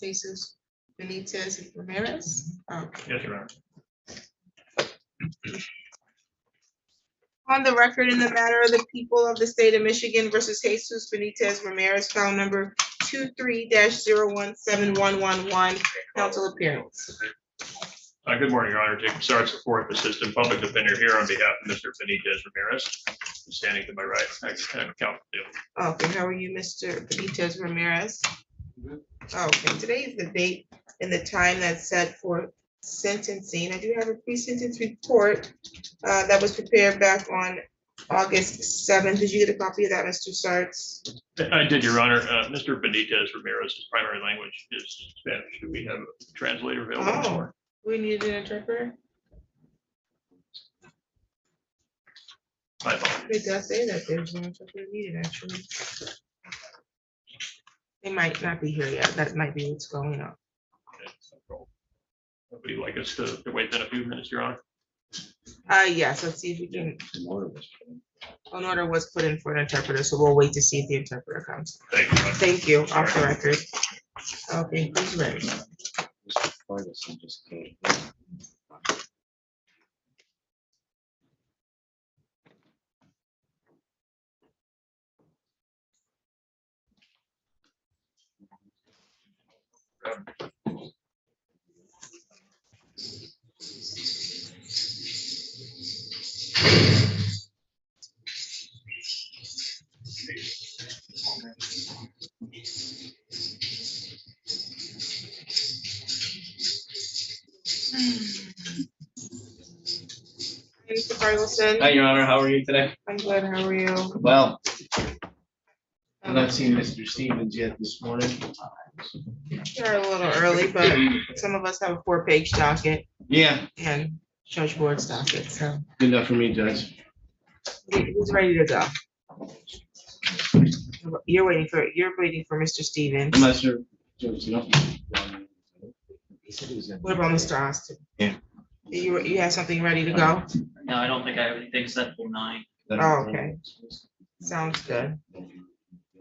Jesus Benitez Ramirez. Okay. Yes, Your Honor. On the record in the matter of the people of the state of Michigan versus Jesus Benitez Ramirez, file number 23-017111, council appearance. Good morning, Your Honor. Jacob Sartz, the fourth assistant public defender here on behalf of Mr. Benitez Ramirez. Standing to my right, counsel. Okay, how are you, Mr. Benitez Ramirez? Okay, today is the date and the time that's set for sentencing. I do have a pre-sentence report that was prepared back on August 7th. Did you get a copy of that, Mr. Sartz? I did, Your Honor. Mr. Benitez Ramirez's primary language is Spanish. Do we have a translator available? Oh, we need an interpreter. My apologies. It does say that there's no interpreter needed, actually. They might not be here yet. That might be what's going on. Would you like us to wait then a few minutes, Your Honor? Yes, let's see if we can. An order was put in for an interpreter, so we'll wait to see if the interpreter comes. Thank you, Your Honor. Thank you, off the record. Okay, who's ready? Mr. Ferguson, Hi, Your Honor. How are you today? I'm good, how are you? Well, I've not seen Mr. Stevens yet this morning. You're a little early, but some of us have a 4-page docket Yeah, and judge board's docket, so good enough for me, Judge. who's ready to go? You're waiting for Mr. Stevens. Unless you're, Judge, no. What about Mr. Austin? Yeah. You have something ready to go? No, I don't think I have anything set for 9. Oh, okay. Sounds good.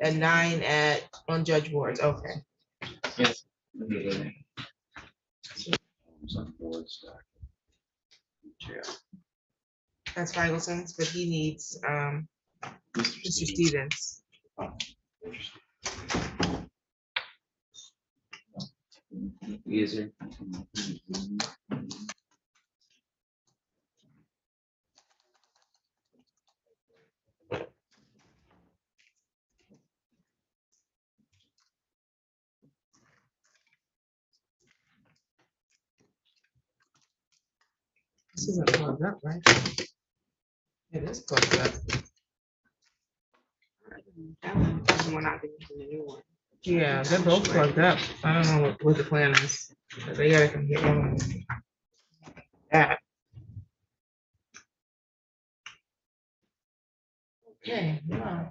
At 9 on judge boards, okay. Yes. That's Ferguson's, but he needs Mr. Stevens. Easier. This isn't plugged up, right? It is plugged up. We're not using the new one. Yeah, they're both plugged up. I don't know what the plan is. But they gotta come get one. That. Okay, yeah.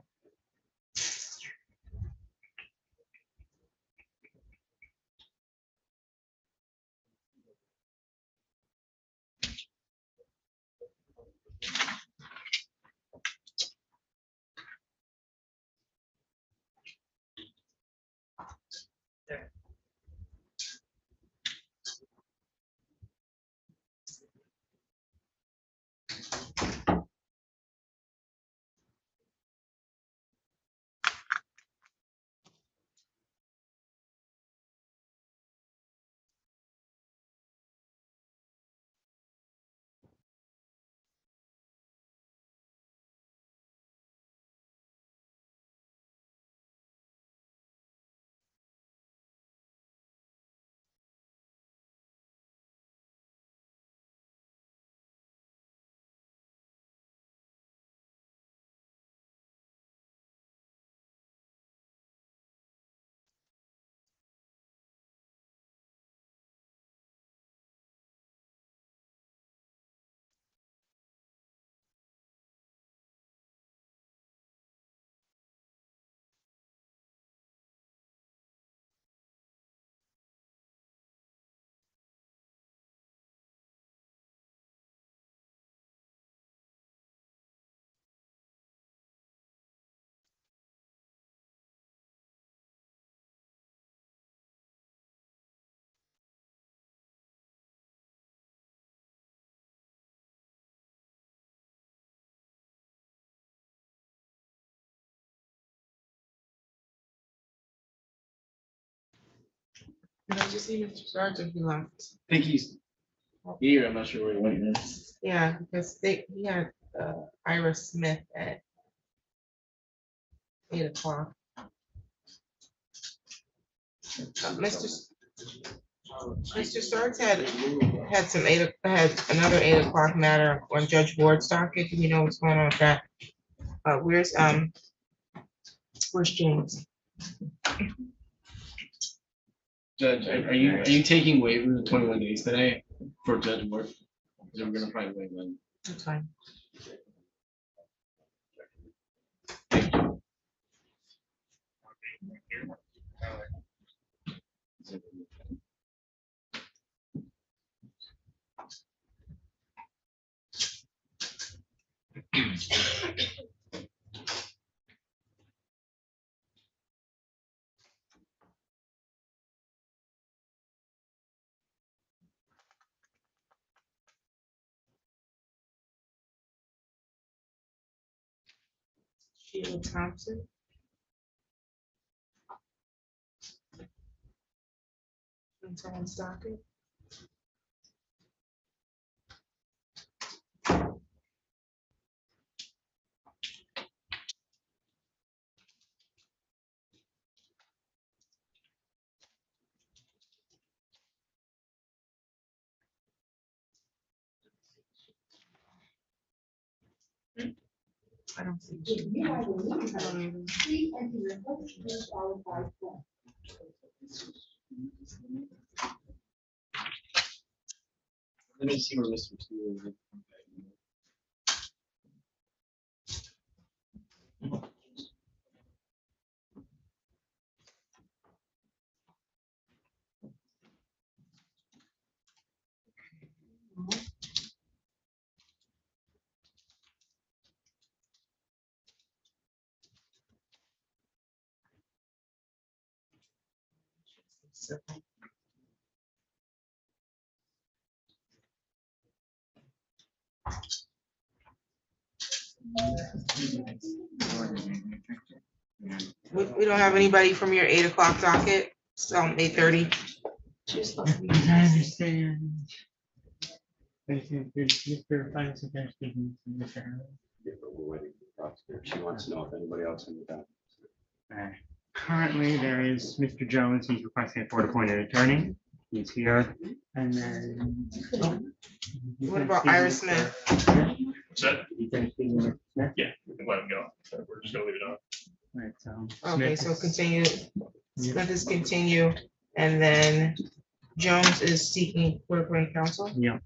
Did I just see Mr. Sargent if he left? I think he's here, I'm not sure where he went now. Yeah, because he had Ira Smith at 8 o'clock. Mr. Starks had another 8 o'clock matter on Judge Ward's docket. Do you know what's going on with that? Where's James? Judge, are you taking waiver of 21 days today for Judge Ward? Because we're gonna probably wait then. That's fine. Sheila Thompson. On someone's docket. I don't see. I don't even. Let me see where Mr. Steele is. We don't have anybody from your 8 o'clock docket, so 8:30. As I understand. Mr. Finance Investigation, Mr. Allen. Yeah, but we're waiting for the prosecutor. She wants to know if anybody else in the docket. Currently, there is Mr. Jones, he's requesting a court-appointed attorney. He's here. And then. What about Ira Smith? What's that? Smith? Yeah, we can let him go. We're just gonna leave it on. Right, so. Okay, Smith so is- continue. Smith is continue, and then Jones is seeking court-appointed counsel. Yeah,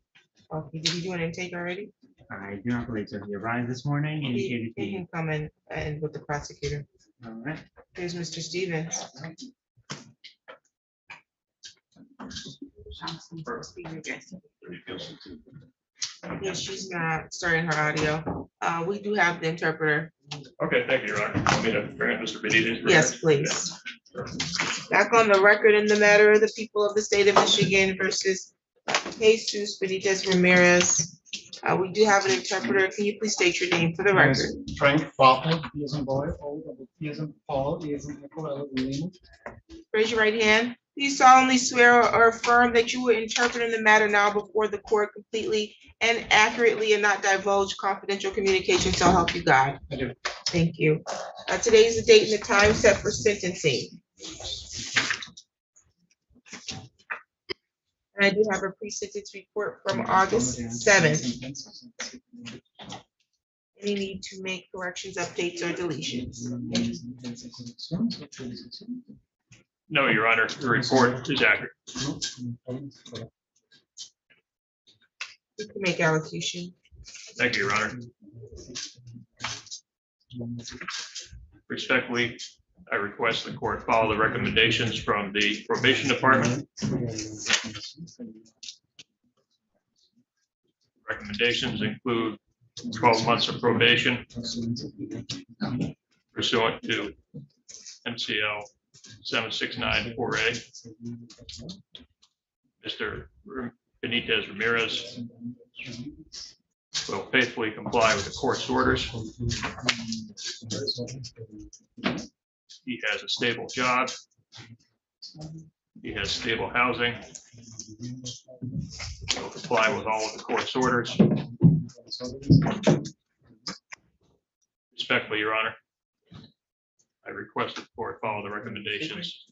Okay, did he do an intake already? I do not believe so. He arrived this morning, indicated He can come in and with the prosecutor. all right. Here's Mr. Stevens. Yeah, she's not starting her audio. We do have the interpreter. Okay, thank you, Your Honor. Want me to grant Mr. Benitez? Yes, please. Back on the record in the matter of the people of the state of Michigan versus Jesus Benitez Ramirez. We do have an interpreter. Can you please state your name for the record? Frank Papa, E as in boy, O, P as in Paul, E as in Nicole, L as in Lima. Raise your right hand. Do you solemnly swear or affirm that you will interpret in the matter now before the court completely and accurately and not divulge confidential communications, so help you God? I do. Thank you. Today is the date and the time set for sentencing. And I do have a pre-sentence report from August 7th. Any need to make corrections, updates, or deletions? No, Your Honor, the report is accurate. You can make allocution. Thank you, Your Honor. Respectfully, I request the court follow the recommendations from the probation department. Recommendations include 12 months of probation pursuant to MCL 7694A. Mr. Benitez Ramirez will faithfully comply with the court's orders. He has a stable job. He has stable housing. He'll comply with all of the court's orders. Respectfully, Your Honor, I request that the court follow the recommendations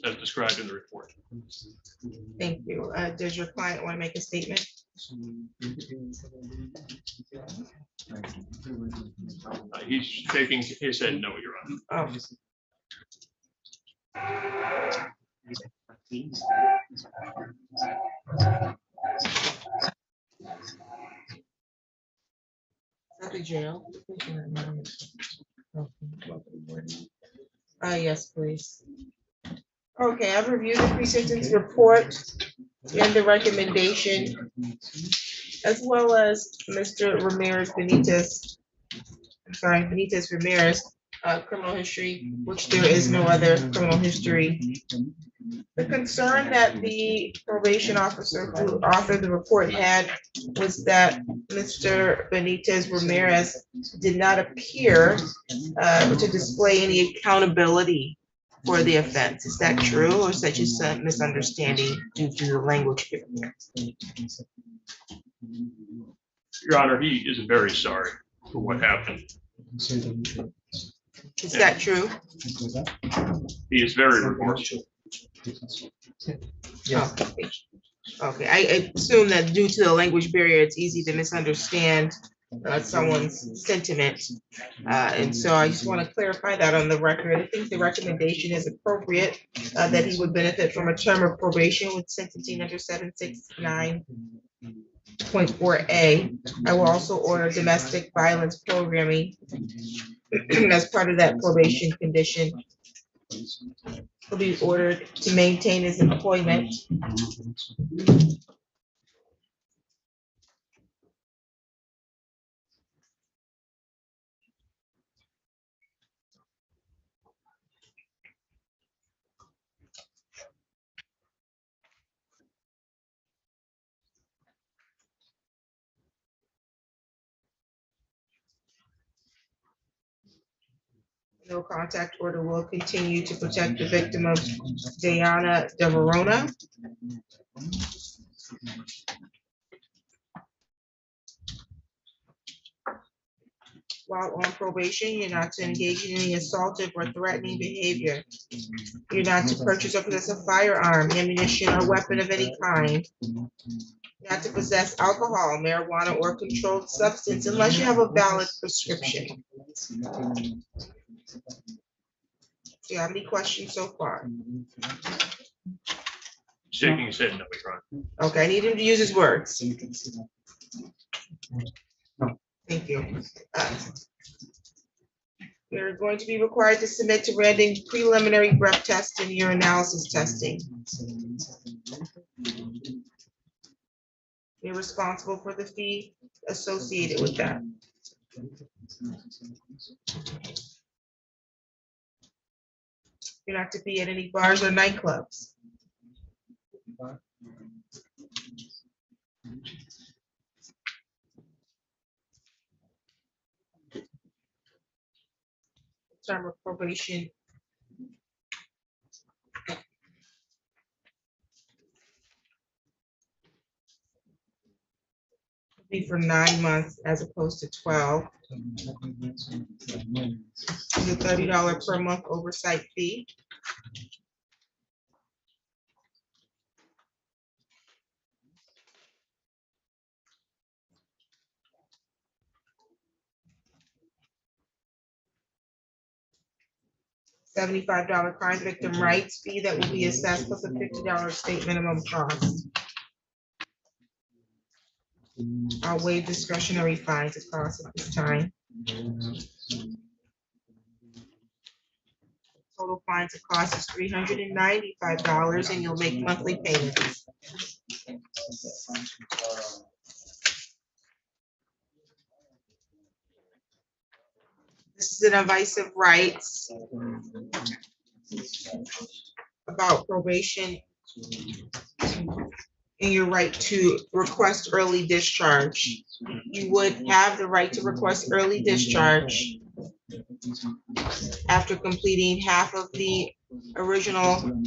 as described in the report. Thank you. Does your client want to make a statement? He's shaking his head no, Your Honor. Oh, at the jail. Yes, please. Okay, I've reviewed the pre-sentence report and the recommendation, as well as Mr. Benitez Ramirez, criminal history, which there is no other criminal history. The concern that the probation officer who authored the report had was that Mr. Benitez Ramirez did not appear to display any accountability for the offense. Is that true, or is that just a misunderstanding due to the language here? Your Honor, he is very sorry for what happened. Is that true? He is very remorseful. Okay. Okay, I assume that due to the language barrier, it's easy to misunderstand someone's sentiment. And so I just want to clarify that on the record. I think the recommendation is appropriate, that he would benefit from a term of probation with sentencing under 769.4A. I will also order domestic violence programming as part of that probation condition. He'll be ordered to maintain his employment. No contact order will continue to protect the victim of Diana De Verona. While on probation, you're not to engage in any assaultive or threatening behavior. You're not to purchase or possess a firearm, ammunition, or weapon of any kind. Not to possess alcohol, marijuana, or controlled substance unless you have a valid prescription. Do you have any questions so far? Shaking his head no, Your Honor. Okay, I need him to use his words. Thank you. We're going to be required to submit to Reading preliminary breath test and urinalysis testing. You're responsible for the fee associated with that. You're not to be at any bars or nightclubs. Term of probation will be for 9 months as opposed to 12. It's a $30 per month oversight fee. $75 crime victim rights fee that will be assessed plus a $50 state minimum cost. I'll waive discretionary fines and costs at this time. Total fines and costs is $395, and you'll make monthly payments. This is an advice of rights about probation and your right to request early discharge. You would have the right to request early discharge after completing half of the original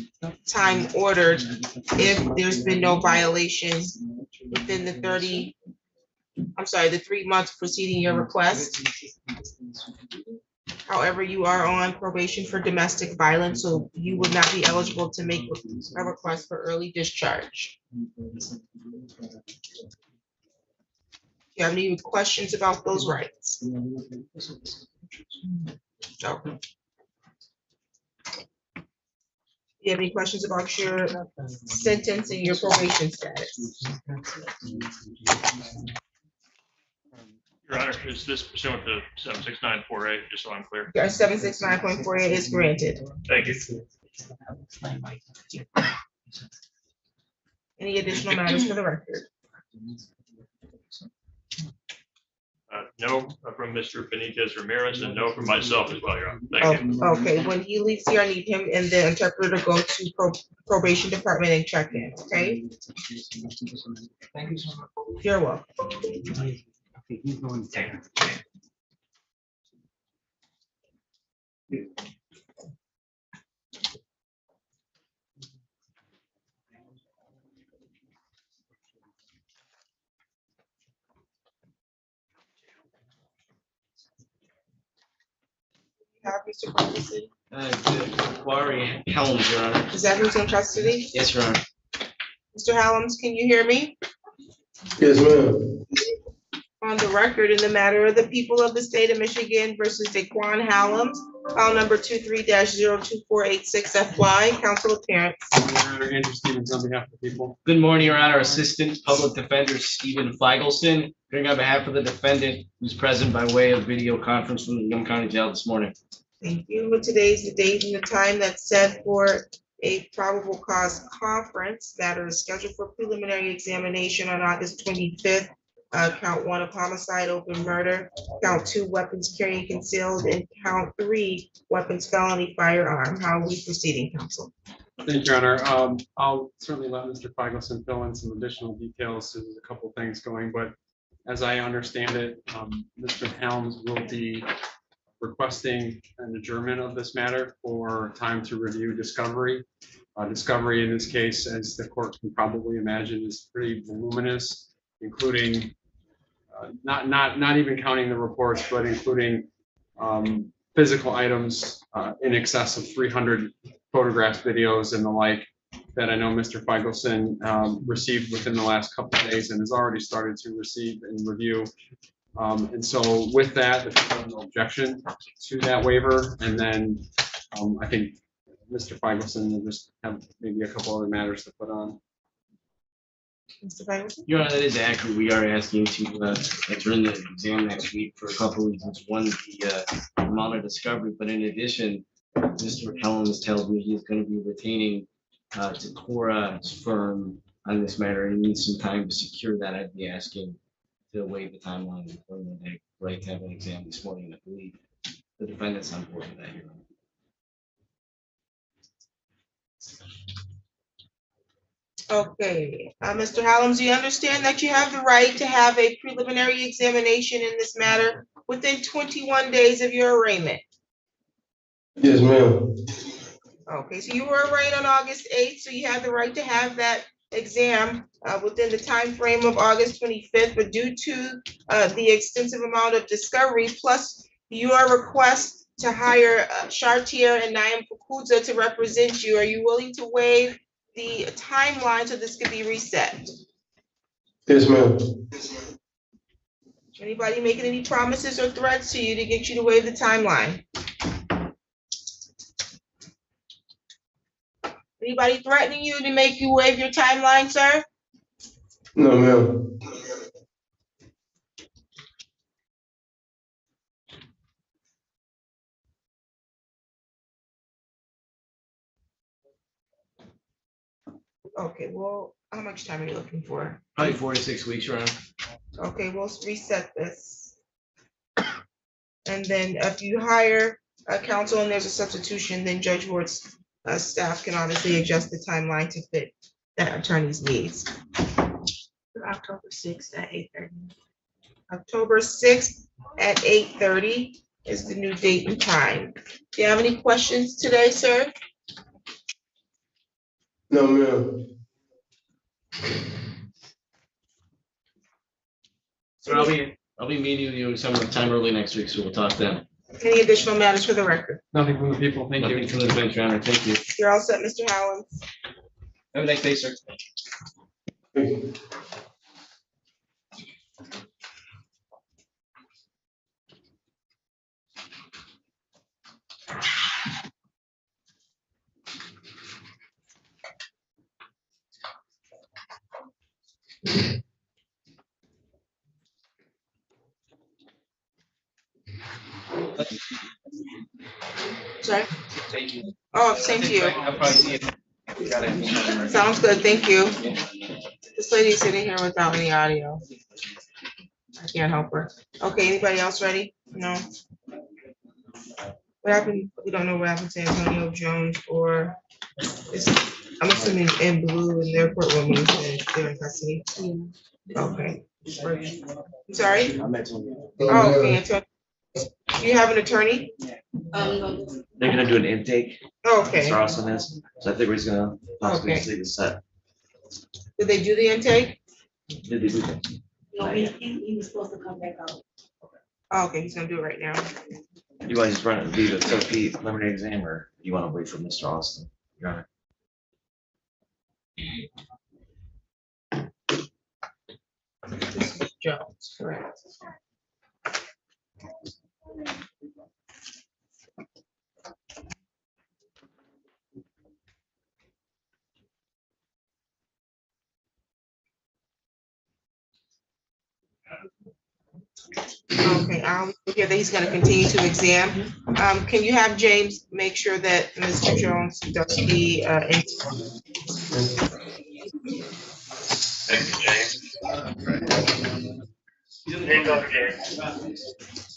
time ordered if there's been no violations within the 3 months preceding your request. However, you are on probation for domestic violence, so you would not be eligible to make a request for early discharge. Do you have any questions about those rights? No. Do you have any questions about your sentence and your probation status? Your Honor, is this pursuant to 7694A, just so I'm clear? Your 769.48 is granted. Thank you. Any additional matters for the record? No from Mr. Benitez Ramirez and no from myself as well, Your Honor. Thank you. Okay, when he leaves here, I need him and the interpreter to go to probation department and check in, okay? Thank you so much. You're welcome. Okay, he's going second. Have Mr. Ferguson? Quarry Helms, Your Honor. Is that who's in custody? Yes, Your Honor. Mr. Hallam, can you hear me? Yes, ma'am. On the record, in the matter of the people of the state of Michigan versus Daquan Hallam, file number 23-02486 FY, council appearance. Andrew Stevens on behalf of the people. Good morning, Your Honor. Assistant Public Defender Stephen Feigelson, appearing on behalf of the defendant who's present by way of video conference from the Young County Jail this morning. Thank you. Well, today's the date and the time that's set for a probable cause conference. Matter is scheduled for preliminary examination on August 25th. Count 1 of homicide, open murder, count 2 weapons carrying concealed, and count 3 weapons felony firearm. How are we proceeding, counsel? Thank you, Your Honor. I'll certainly let Mr. Feigelson fill in some additional details. There's a couple things going, but as I understand it, Mr. Helms will be requesting an adjournment of this matter for time to review discovery. Discovery in this case, as the court can probably imagine, is pretty voluminous, including not even counting the reports, but including physical items in excess of 300 photographs, videos, and the like that I know Mr. Feigelson received within the last couple of days and has already started to receive and review. And so with that, if there's no objection to that waiver, and then I think Mr. Feigelson will just have maybe a couple other matters to put on. Mr. Ferguson? Your Honor, that is accurate. We are asking to adjourn the exam next week for a couple of reasons. One, the amount of discovery, but in addition, Mr. Helms tells me he's going to be retaining Decora's firm on this matter and needs some time to secure that. I'd be asking to waive the timeline for the right to have an exam this morning. I believe the defendant's on board with that, Your Honor. Okay, Mr. Hallam, do you understand that you have the right to have a preliminary examination in this matter within 21 days of your arraignment? Yes, ma'am. Okay, so you were arraigned on August 8th, so you have the right to have that exam within the time frame of August 25th, but due to the extensive amount of discovery, plus your request to hire Chartier and Naim Fukuza to represent you, are you willing to waive the timeline so this could be reset? Yes, ma'am. Anybody making any promises or threats to you to get you to waive the timeline? Anybody threatening you to make you waive your timeline, sir? No, ma'am. Okay, well, how much time are you looking for? Probably 4 to 6 weeks, Your Honor. Okay, we'll reset this. And then if you hire a counsel and there's a substitution, then Judge Ward's staff can obviously adjust the timeline to fit that attorney's needs. October 6th at 8:30. October 6th at 8:30 is the new date and time. Do you have any questions today, sir? No, ma'am. So I'll be meeting with you sometime early next week, so we'll talk then. Any additional matters for the record? Nothing from the people. Thank Nothing you. from the bench, Your Honor. Thank you. You're all set, Mr. Howland? Have a nice day, sir. Sorry? Thank you. Oh, same to you. I'll probably see you. Sounds good, thank you. This lady's sitting here without any audio. I can't help her. Okay, anybody else ready? No? What happened? We don't know what happened to Antonio Jones or I'm assuming in blue in their courtroom, when they're in custody. Okay. I'm sorry? No, Oh, okay, ma'am. Antonio. Do you have an attorney? They're gonna do an intake, Okay. Mr. Austin is, so I think we're just gonna possibly Okay. just leave it set. Did they do the intake? Did they do that? No, he was supposed to come back out. Oh, okay, he's gonna do it right now. You guys just run it, do the TOP preliminary exam, or you wanna wait for Mr. Austin? Your Honor. This is Jones, correct. Okay, hear that he's gonna continue to exam. Can you have James make sure that Mr. Jones does the, Thank you, James.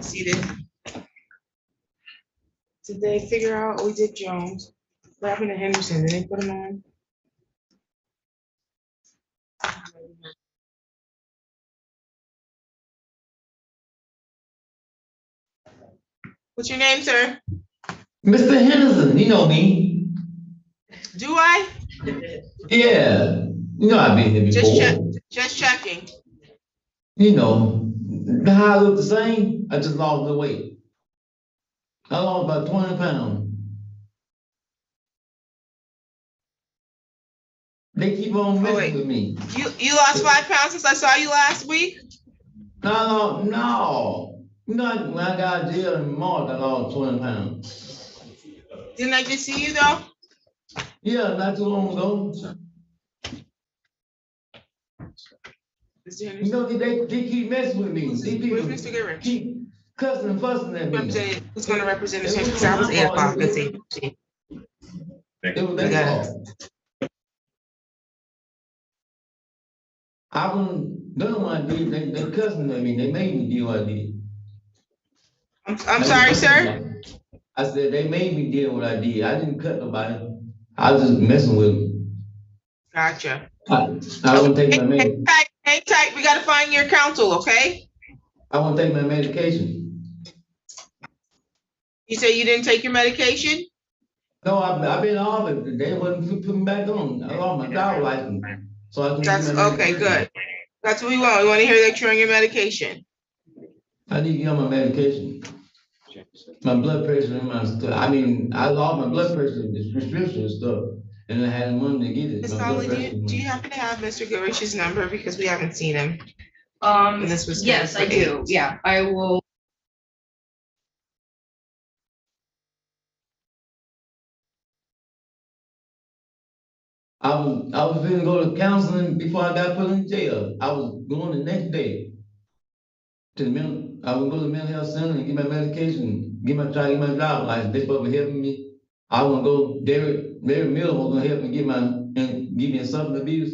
Seated. Did they figure out, we did Jones, what happened to Henderson, did they put him on? What's your name, sir? Mr. Henderson, you know me. Do I? Yeah, you know I've been here before. Just checking. You know, how I look the same, I just lost the weight. I lost about 20 pounds. They keep on messing with me. You lost 5 pounds since I saw you last week? No. You know, when I got jail in March, I lost 20 pounds. Didn't I just see you though? Yeah, not too long ago. You know, they keep messing with me. These people Mr. Goodrich? keep cussing and fussing at me. Who's gonna represent us? Because I was 8 o'clock, let's see. It was their fault. I wouldn't done what I did. They cussing at me. They made me do what I did. I'm sorry, sir? I said they made me do what I did. I didn't cut nobody. I was just messing with them. Gotcha. I won't take my medication. Hang tight, we gotta find your counsel, okay? I won't take my medication. You say you didn't take your medication? No, I've been off it. They wouldn't put me back on. I lost my driver's license. So I can That's okay, good. That's what we want. We want to hear that you're on your medication. I need to get on my medication. My blood pressure and my stuff. I mean, I lost my blood pressure, this prescription and stuff, and I had money to get it. Ms. Conley, do you happen to have Mr. Goodrich's number? Because we haven't seen him. And this was Yes, I do. Yeah, I will. I was gonna go to counseling before I got put in jail. I was going the next day to the mental. I would go to the mental health center and get my medication, try to get my driver's license. They supposed to be helping me. I want to go. Derek Miller was gonna help me get give me substance abuse.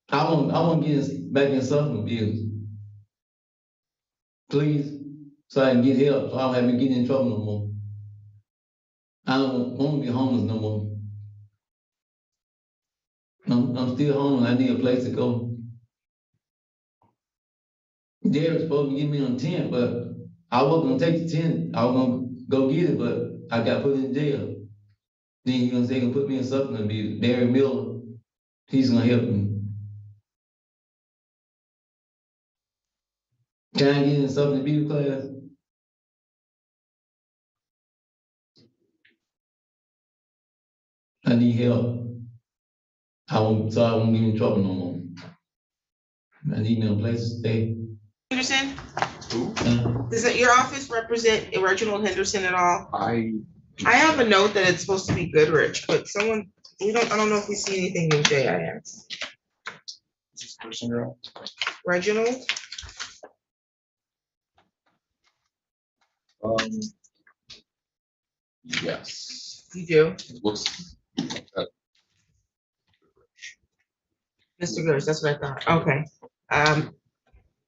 I want to get back in substance abuse, please, so I can get help. So I don't have to get in trouble no more. I don't want to be homeless no more. I'm still homeless. I need a place to go. Derek's supposed to give me on 10, but I wasn't gonna take the 10. I was gonna go get it, but I got put in jail. Then he's gonna say he can put me in substance abuse. Derek Miller, he's gonna help me. Can I get in substance abuse class? I need help. I won't get in trouble no more. I need me a place to stay. Henderson? Does your office represent Reginald Henderson at all? I have a note that it's supposed to be Goodrich, but I don't know if we see anything in JIS. Reginald? Yes. You do? It looks. Mr. Goodrich, that's what I thought. Okay.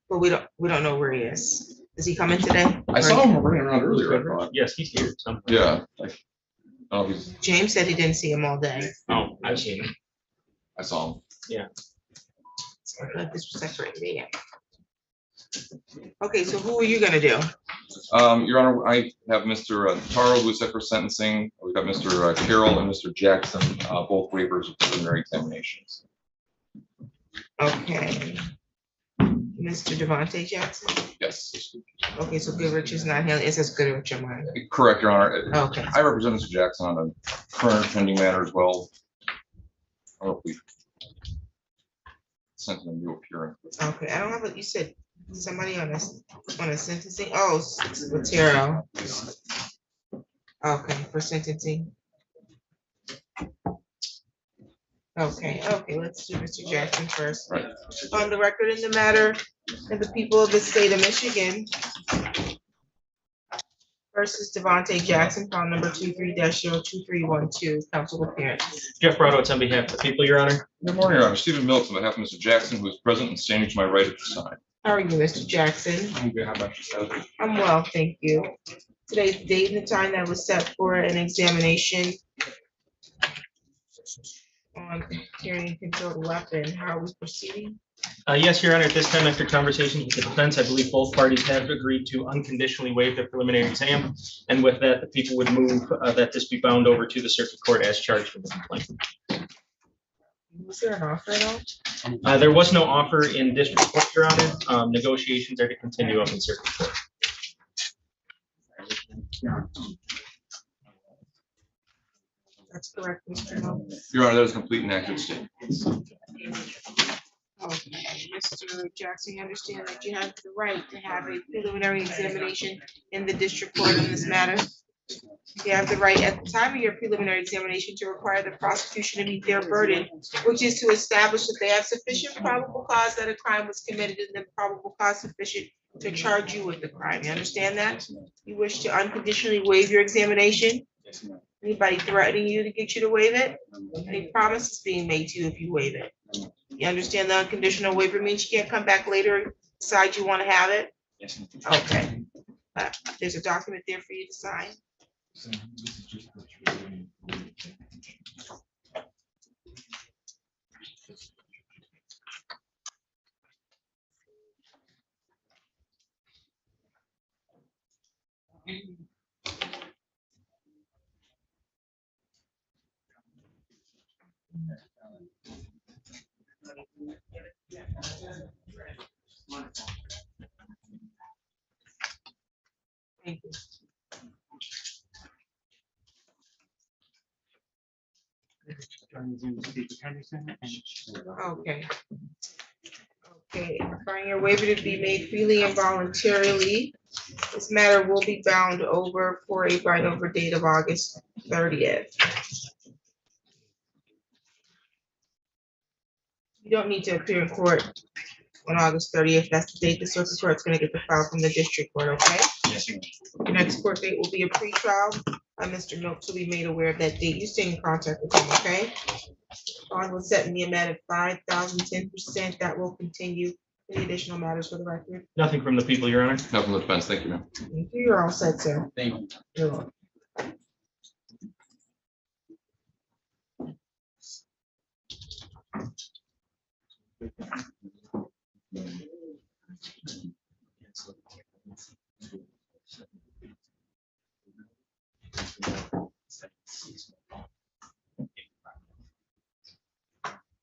But we don't know where he is. Is he coming today? I saw him running around earlier, I thought. Yes, he's here. Yeah. James said he didn't see him all day. Oh, I've seen him. I saw him. Yeah. So I thought this was separated. Yeah. Okay, so who are you gonna do? Your Honor, I have Mr. Taro, who's set for sentencing. We've got Mr. Carroll and Mr. Jackson, both waivers of preliminary examinations. Okay. Mr. Devontae Jackson? Yes. Okay, so Goodrich is not handling, it says Goodrich on mine. Correct, Your Honor. Okay. I represent Mr. Jackson on a current pending matter as well. I hope we sent him a new appearance. Okay, I don't have you said somebody on a sentencing, oh, Otero. Okay, for sentencing. Okay, let's do Mr. Jackson first. Right. On the record in the matter of the people of the state of Michigan versus Devontae Jackson, file number 23-02312, council appearance. Jeff Brodowitz on behalf of the people, Your Honor. Good morning, Your Honor. Stephen Mills on behalf of Mr. Jackson, who is present and standing to my right at this time. How are you, Mr. Jackson? I'm good. How about yourself? I'm well, thank you. Today's the date and the time that was set for an examination on carrying a concealed weapon. How are we proceeding? Yes, Your Honor, at this time, after conversations with the defense, I believe both parties have agreed to unconditionally waive their preliminary exam. And with that, the people would move that this be bound over to the circuit court as charged in the complaint. Was there an offer at all? There was no offer in district court, Your Honor. Negotiations are to continue up in circuit court. That's correct, Mr. Mo. Your Honor, that is a complete and accurate statement. Okay, Mr. Jackson, you understand that you have the right to have a preliminary examination in the district court on this matter? You have the right at the time of your preliminary examination to require the prosecution to meet their burden, which is to establish that they have sufficient probable cause that a crime was committed and then probable cause sufficient to charge you with the crime. You understand that? You wish to unconditionally waive your examination? Anybody threatening you to get you to waive it? Any promises being made to you if you waive it? You understand the unconditional waiver means you can't come back later and decide you want to have it? Yes. Okay. There's a document there for you to sign. Thank you. Okay. Okay, find your waiver to be made freely and voluntarily. This matter will be bound over for a bind over date of August 30th. You don't need to appear in court on August 30th. That's the date the circuit court's gonna get the file from the district court, okay? Yes, ma'am. Your next court date will be a pre-trial. Mr. Noakes will be made aware of that date. You stay in contact with him, okay? Bond was set in the amount of 5,000, 10%. That will continue. Any additional matters for the record? Nothing from the people, Your Honor. Nothing from the defense. Thank you, ma'am. Thank you. You're all set, sir. Thank you. You're welcome.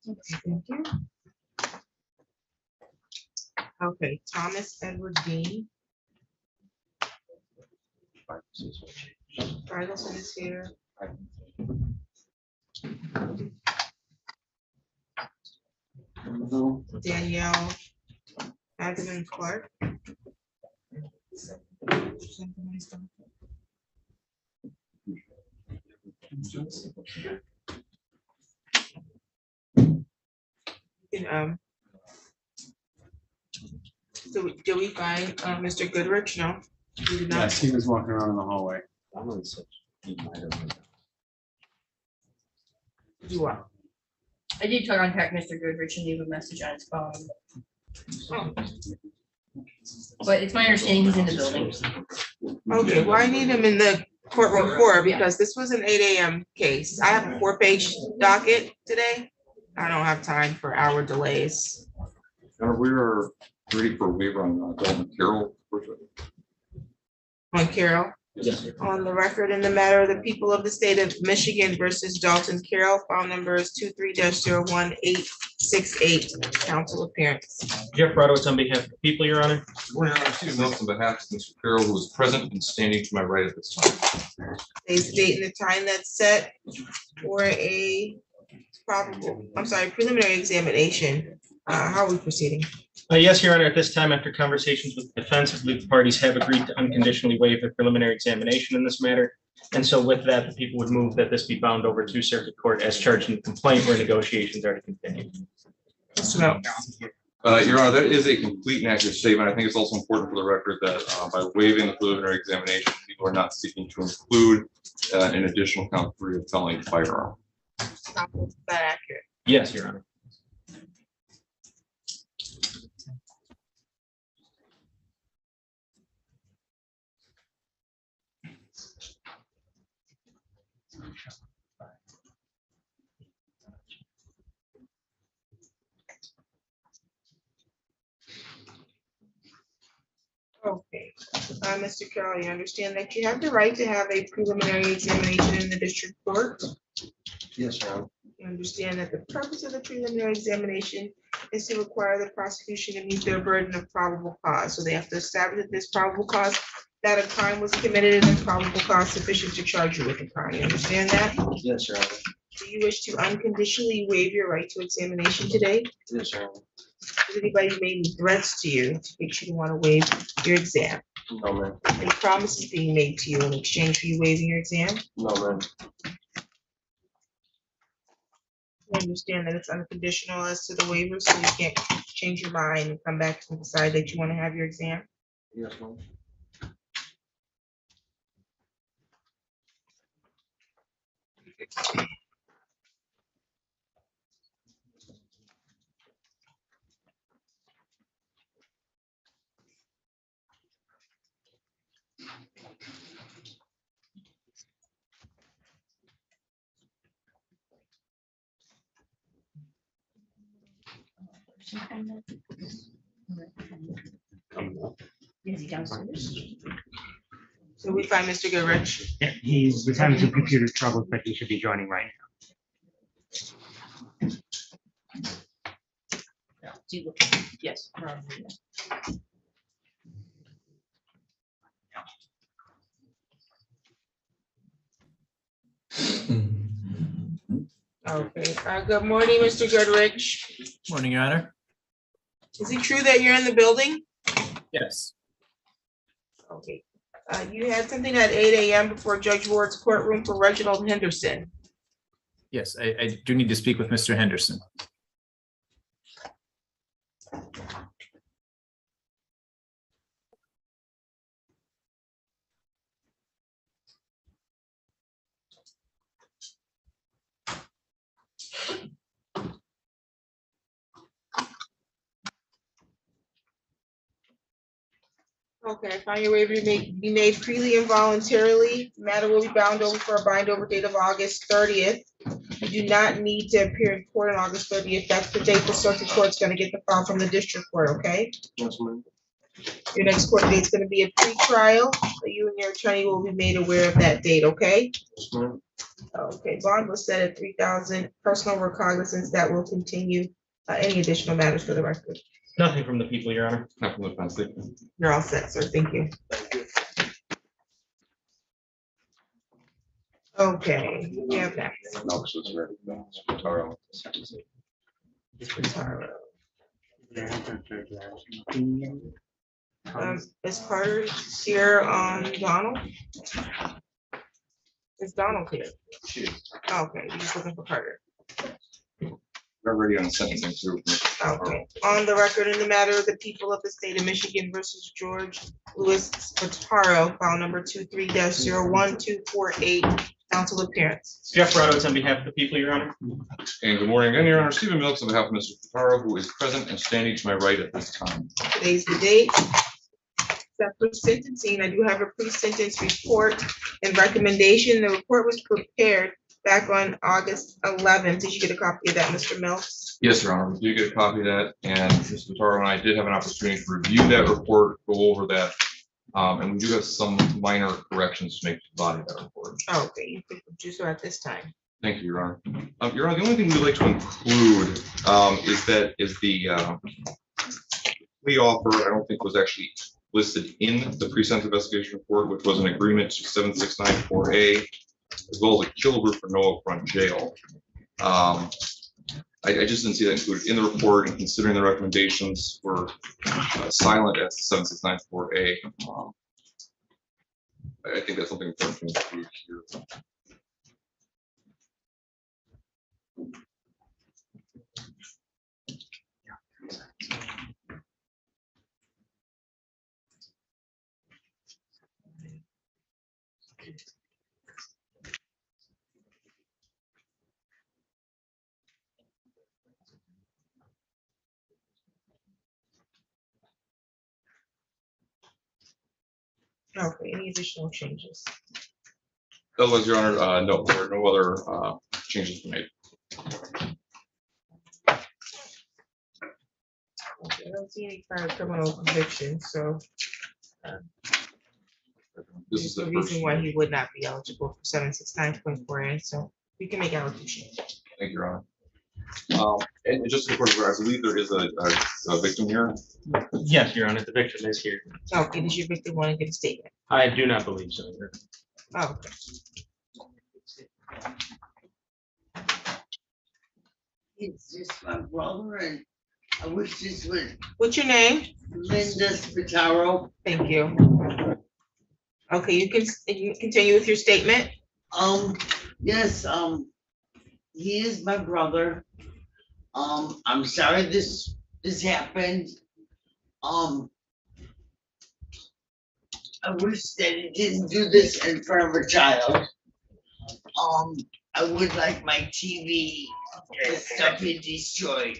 Okay, thank you. Okay, Thomas Edward Dean. Ferguson is here. Danielle Admin Clark. Do we find Mr. Goodrich? No. We did not. Yes, he was walking around in the hallway. You are. I did contact Mr. Goodrich and leave a message on his phone, Oh, but it's my understanding he's in the building. okay, well, I need him in the courtroom 4 because this was an 8 a.m. case. I have a 4-page docket today. I don't have time for hour delays. We are ready for a waiver on Dalton Carroll. On Carroll, Yes. on the record in the matter of the people of the state of Michigan versus Dalton Carroll, file number is 23-01868, council appearance. Jeff Brodowitz on behalf of the people, Your Honor. We're going to receive notes on behalf of Mr. Carroll, who is present and standing to my right at this time. Today's date and the time that's set for a preliminary examination. How are we proceeding? Yes, Your Honor, at this time, after conversations with the defense, I believe the parties have agreed to unconditionally waive the preliminary examination in this matter. And so with that, the people would move that this be bound over to circuit court as charged in the complaint where negotiations are to continue. Mr. Mel. Your Honor, that is a complete and accurate statement. I think it's also important for the record that by waiving the preliminary examination, people are not seeking to include an additional count 3 of felony firearm. Is that accurate? Yes, Your Honor. Mr. Carroll, you understand that you have the right to have a preliminary examination in the district court? Yes, Your Honor. You understand that the purpose of the preliminary examination is to require the prosecution to meet their burden of probable cause. So they have to establish that this probable cause, that a crime was committed and then probable cause sufficient to charge you with a crime. You understand that? Yes, Your Honor. Do you wish to unconditionally waive your right to examination today? Yes, Your Honor. Has anybody made any threats to you to make you want to waive your exam? No, ma'am. Any promises being made to you in exchange for you waiving your exam? No, ma'am. I understand that it's unconditional as to the waiver, so you can't change your mind and come back and decide that you want to have your exam. Yes, ma'am. Is he downstairs? So we find Mr. Goodrich. Yeah, he was having some computer troubles, but he should be joining right Yes. Okay, good morning, Mr. Goodrich. Morning, Your Honor. Is it true that you're in the building? Yes. Okay. You had something at 8 a.m. before Judge Ward's courtroom for Reginald Henderson. Yes, I do need to speak with Mr. Henderson. Okay, find your waiver may be made freely and voluntarily. The matter will be bound over for a bind over date of August 30th. You do not need to appear in court on August 30th. That's the date the circuit court's gonna get the file from the district court, okay? Yes, ma'am. Your next court date's gonna be a pre-trial, so you and your attorney will be made aware of that date, okay? Yes, ma'am. Okay, bond was set at 3,000. Personal recognizance that will continue. Any additional matters for the record? Nothing from the people, Your Honor. Not from the defense, thank you. You're all set, sir. Thank you. Okay, we have next. Knox was ready. Taro. Is Carter here on Donald? Is Donald here? Okay, you're just looking for Carter. We're ready on the sentencing too. Okay, on the record in the matter of the people of the state of Michigan versus George Louis Spataro, file number 23-01248, council appearance. Jeff Rodowitz on behalf of the people, Your Honor. And good morning again, Your Honor. Stephen Milks on behalf of Mr. Furtado, who is present and standing to my right at this time. Today's the date. Set for sentencing, I do have a pre-sentence report and recommendation. The report was prepared back on August 11th. Did you get a copy of that, Mr. Mills? Yes, Your Honor, we do get a copy of that, and Mr. Furtado and I did have an opportunity to review that report, go over that. And we do have some minor corrections to make to the body of that report. Okay, you can do so at this time. Thank you, Your Honor. Your Honor, the only thing we'd like to include is the plea offer, I don't think was actually listed in the pre-sentence investigation report, which was an agreement to 7694A, as well as a kill roof for no upfront jail. I just didn't see that included in the report, and considering the recommendations were silent at 7694A, I think that's something important to include here. Okay, any additional changes? Otherwise, Your Honor, no, there are no other changes to made. Okay, I don't see any prior criminal convictions, so This is the the first. reason why he would not be eligible for 769.4A, so we can make allocation. Thank you, Your Honor. And just to report, I believe there is a victim here. Yes, Your Honor, the victim is here. Okay, does your victim want to give a statement? I do not believe so. Your Honor. Oh, okay. It's just my brother, and I wish this would. What's your name? Linda Spataro. Thank you. Okay, you can continue with your statement. Yes, he is my brother. I'm sorry this happened. I wish that he didn't do this in front of a child. I would like my TV, the stuff he destroyed.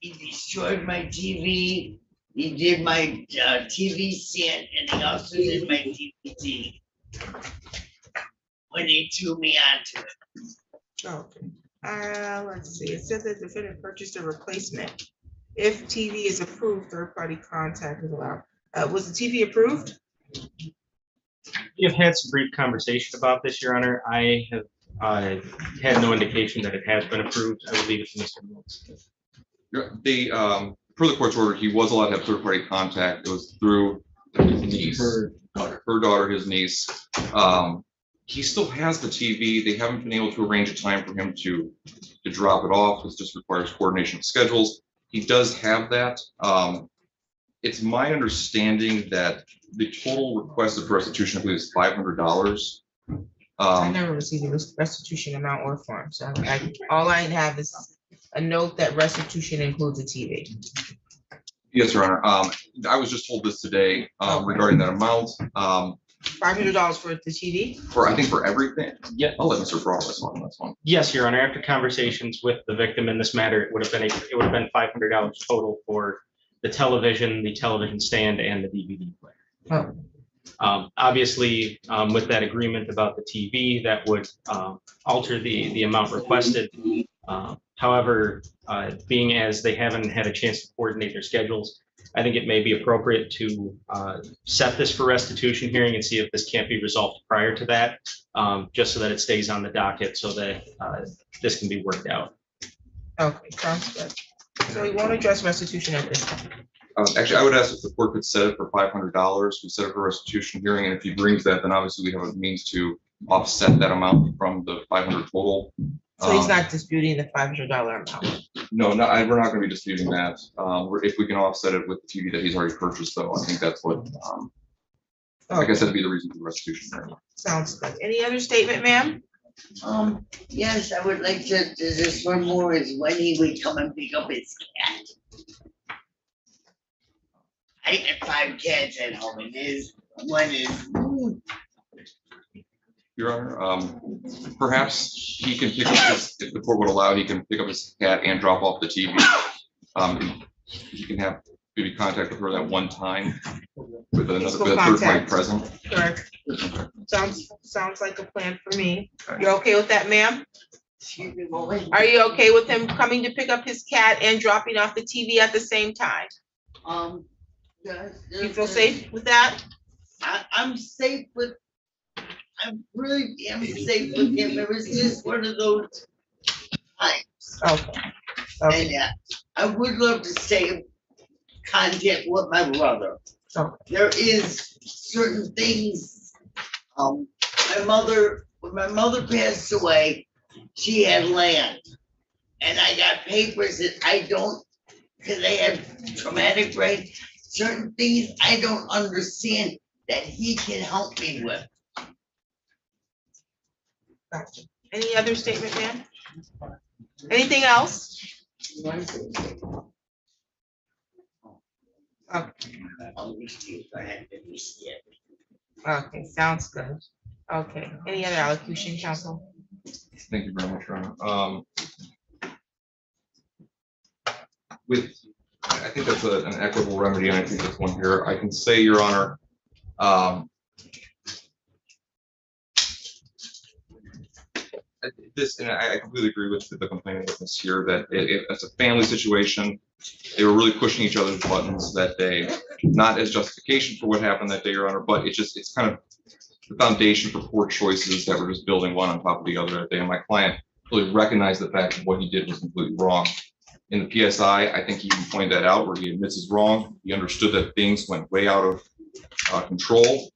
He destroyed my TV. He did my TV stand, and he also did my DVD when he threw me onto it. Okay. Let's see. It says that the defendant purchased a replacement. If TV is approved, third-party contact is allowed. Was the TV approved? We have had some brief conversation about this, Your Honor. I have had no indication that it has been approved. I will leave it to Mr. Mills. They, per the court's order, he was allowed to have third-party contact. It was through his niece, her daughter, his niece. He still has the TV. They haven't been able to arrange a time for him to drop it off. This just requires coordination of schedules. He does have that. It's my understanding that the total requested restitution, I believe, is $500. I never received a restitution amount or form, so all I have is a note that restitution includes a TV. Yes, Your Honor. I was just told this today regarding that amount. $500 for the TV? I think for everything. Yeah. I'll let Mr. Brawl this one. Yes, Your Honor. After conversations with the victim in this matter, it would have been $500 total for the television stand, and the DVD player. Obviously, with that agreement about the TV, that would alter the amount requested. However, being as they haven't had a chance to coordinate their schedules, I think it may be appropriate to set this for restitution hearing and see if this can't be resolved prior to that, just so that it stays on the docket so that this can be worked out. Okay, sounds good. So we won't address restitution at this time. Actually, I would ask if the court could set it for $500. We set it for restitution hearing, and if he brings that, then obviously we have a means to offset that amount from the 500 total. So he's not disputing the $500 amount? No, we're not going to be disputing that. If we can offset it with the TV that he's already purchased, though, I think that's what, I guess that'd be the reason for restitution hearing. Sounds good. Any other statement, ma'am? Yes, I would like to, just one more is when he would come and pick up his cat. I got 5 cats at home, and one is. Your Honor, perhaps he can pick up his, if the court would allow, he can pick up his cat and drop off the TV. He can have maybe contact with her that one time with another third party present. Correct. Sounds like a plan for me. You're okay with that, ma'am? Are you okay with him coming to pick up his cat and dropping off the TV at the same time? You feel safe with that? I'm safe with. I'm really damn safe with him. It was just one of those times. Okay. And I would love to stay in contact with my brother. Okay. There is certain things. When my mother passed away, she had land, and I got papers that I don't, because they have traumatic brain. Certain things I don't understand that he can help me with. Gotcha. Any other statement, ma'am? Anything else? Okay, sounds good. Okay, any other allocution, counsel? Thank you very much, Your Honor. I think that's an equitable remedy, and I think that's one here. I can say, Your Honor, this, and I completely agree with the complaining witness here that if it's a family situation, They were really pushing each other's buttons that day, not as justification for what happened that day, Your Honor, but it's kind of the foundation for poor choices that were just building one on top of the other that day. And my client really recognized the fact that what he did was completely wrong. In the PSI, I think he even pointed that out where he admits he's wrong. He understood that things went way out of control.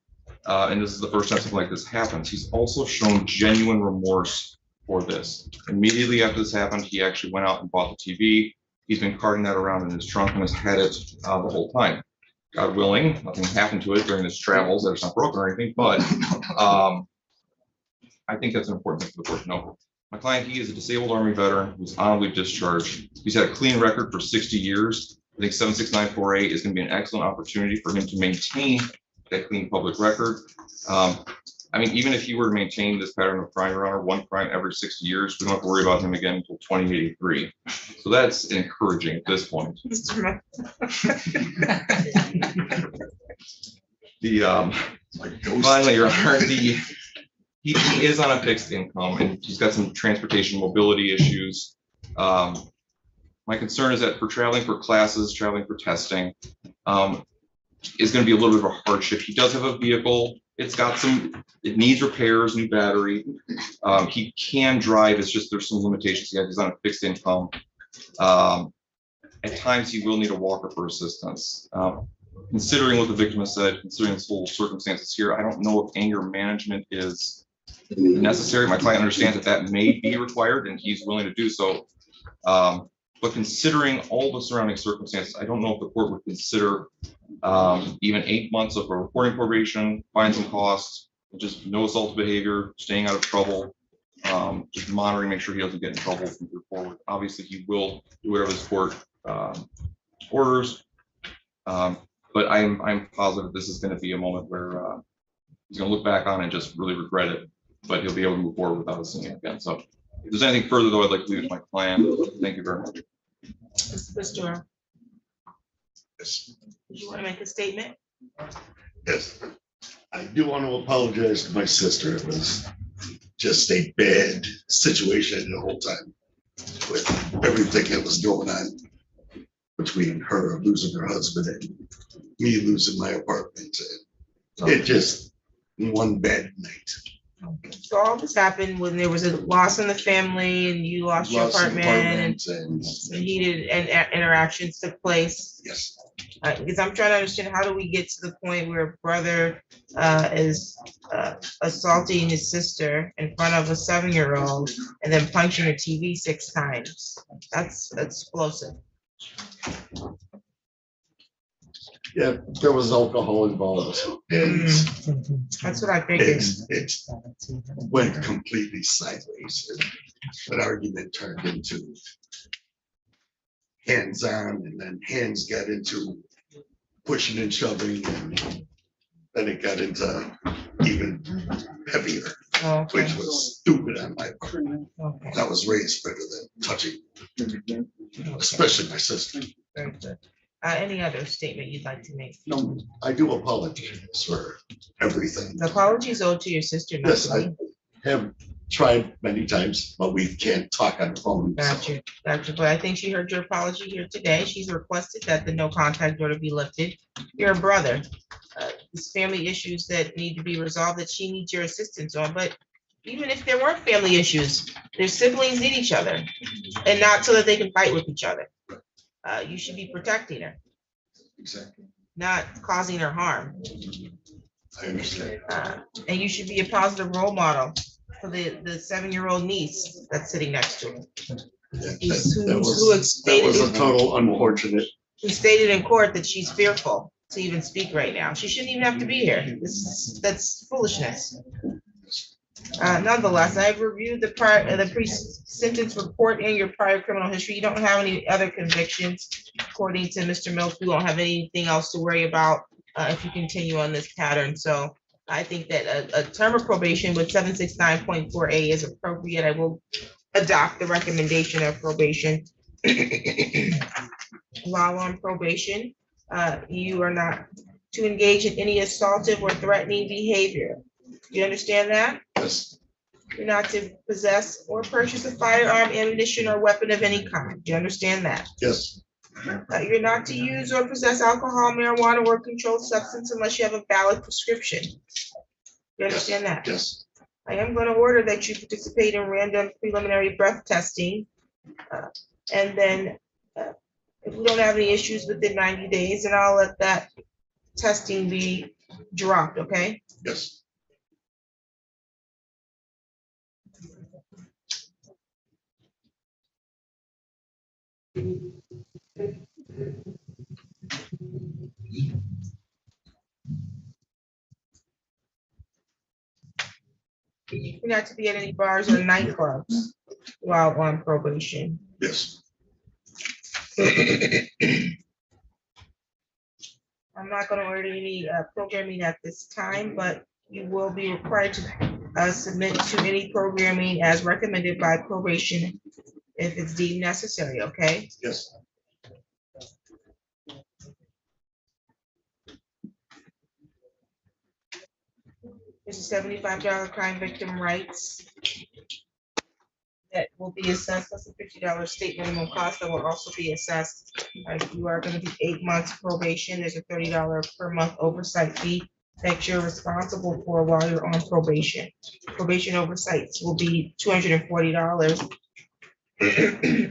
And this is the first time something like this happens. He's also shown genuine remorse for this. Immediately after this happened, he actually went out and bought the TV. He's been carting that around in his trunk and has had it the whole time. God willing, nothing happened to it during his travels. It's not broken or anything, but I think that's an important thing for the court to know. My client, he is a disabled Army veteran who's honorably discharged. He's had a clean record for 60 years. I think 7694A is going to be an excellent opportunity for him to maintain that clean public record. I mean, even if he were to maintain this pattern of crime, Your Honor, one crime every 60 years, we don't have to worry about him again until 2083. So that's encouraging at this point. Finally, Your Honor, he is on a fixed income and he's got some transportation mobility issues. My concern is that for traveling for classes, traveling for testing, is going to be a little bit of a hardship. He does have a vehicle. It needs repairs, new battery. He can drive. It's just there's some limitations. He's on a fixed income. At times he will need a walker for assistance. Considering what the victim has said, considering this whole circumstances here, I don't know if anger management is necessary. My client understands that may be required and he's willing to do so. But considering all the surrounding circumstances, I don't know if the court would consider even 8 months of a reporting probation, fines and costs, just no assault behavior, staying out of trouble, just monitoring, make sure he doesn't get in trouble from here forward. Obviously, he will do whatever this court orders. But I'm positive this is going to be a moment where he's going to look back on it and just really regret it, but he'll be able to move forward without us seeing it again. So if there's anything further, though, I'd like to leave with my client. Thank you very much. Mr. Yes. Do you want to make a statement? Yes. I do want to apologize to my sister. It was just a bad situation the whole time with everything that was going on between her losing her husband and me losing my apartment. And it just one bad night. So all this happened when there was a loss in the family and you lost your apartment and some heated interactions took place. Yes. Because I'm trying to understand, how do we get to the point where a brother is assaulting his sister in front of a 7-year-old and then punching a TV 6 times? That's explosive. Yeah, there was alcohol involved. And that's what I figured. It went completely sideways. An argument turned into hands on, and then hands got into pushing and shoving, and then it got into even heavier, which was stupid on my part. I was raised better than touching, especially my sister. Very good. Any other statement you'd like to make? No, I do apologize for everything. The apology is owed to your sister. Not Yes, to me. I have tried many times, but we can't talk on the phone. Gotcha. But I think she heard your apology here today. She's requested that the no contact order be lifted. You're a brother. There's family issues that need to be resolved that she needs your assistance on. But even if there weren't family issues, their siblings need each other, and not so that they can fight with each other. You should be protecting her. Exactly. Not causing her harm. I understand. And you should be a positive role model for the 7-year-old niece that's sitting next to her. That was a total unfortunate. Who stated in court that she's fearful to even speak right now. She shouldn't even have to be here. That's foolishness. Nonetheless, I've reviewed the pre-sentence report and your prior criminal history. You don't have any other convictions. According to Mr. Mills, we won't have anything else to worry about if you continue on this pattern. So I think that a term of probation with 769.4A is appropriate. I will adopt the recommendation of probation. While on probation, you are not to engage in any assaultive or threatening behavior. You understand that? Yes. You're not to possess or purchase a firearm, ammunition, or weapon of any kind. Do you understand that? Yes. You're not to use or possess alcohol, marijuana, or controlled substance unless you have a valid prescription. You understand that? Yes. I am going to order that you participate in random preliminary breath testing. And then if we don't have any issues within 90 days, then I'll let that testing be dropped, okay? Yes. You're not to be at any bars or nightclubs while on probation. Yes. I'm not gonna order any programming at this time, but you will be required to submit to any programming as recommended by probation if it's deemed necessary, okay? Yes. There's a $75 crime victim rights that will be assessed, plus a $50 state minimum cost that will also be assessed. You are gonna be 8 months probation. There's a $30 per month oversight fee that you're responsible for while you're on probation. Probation oversights will be $240.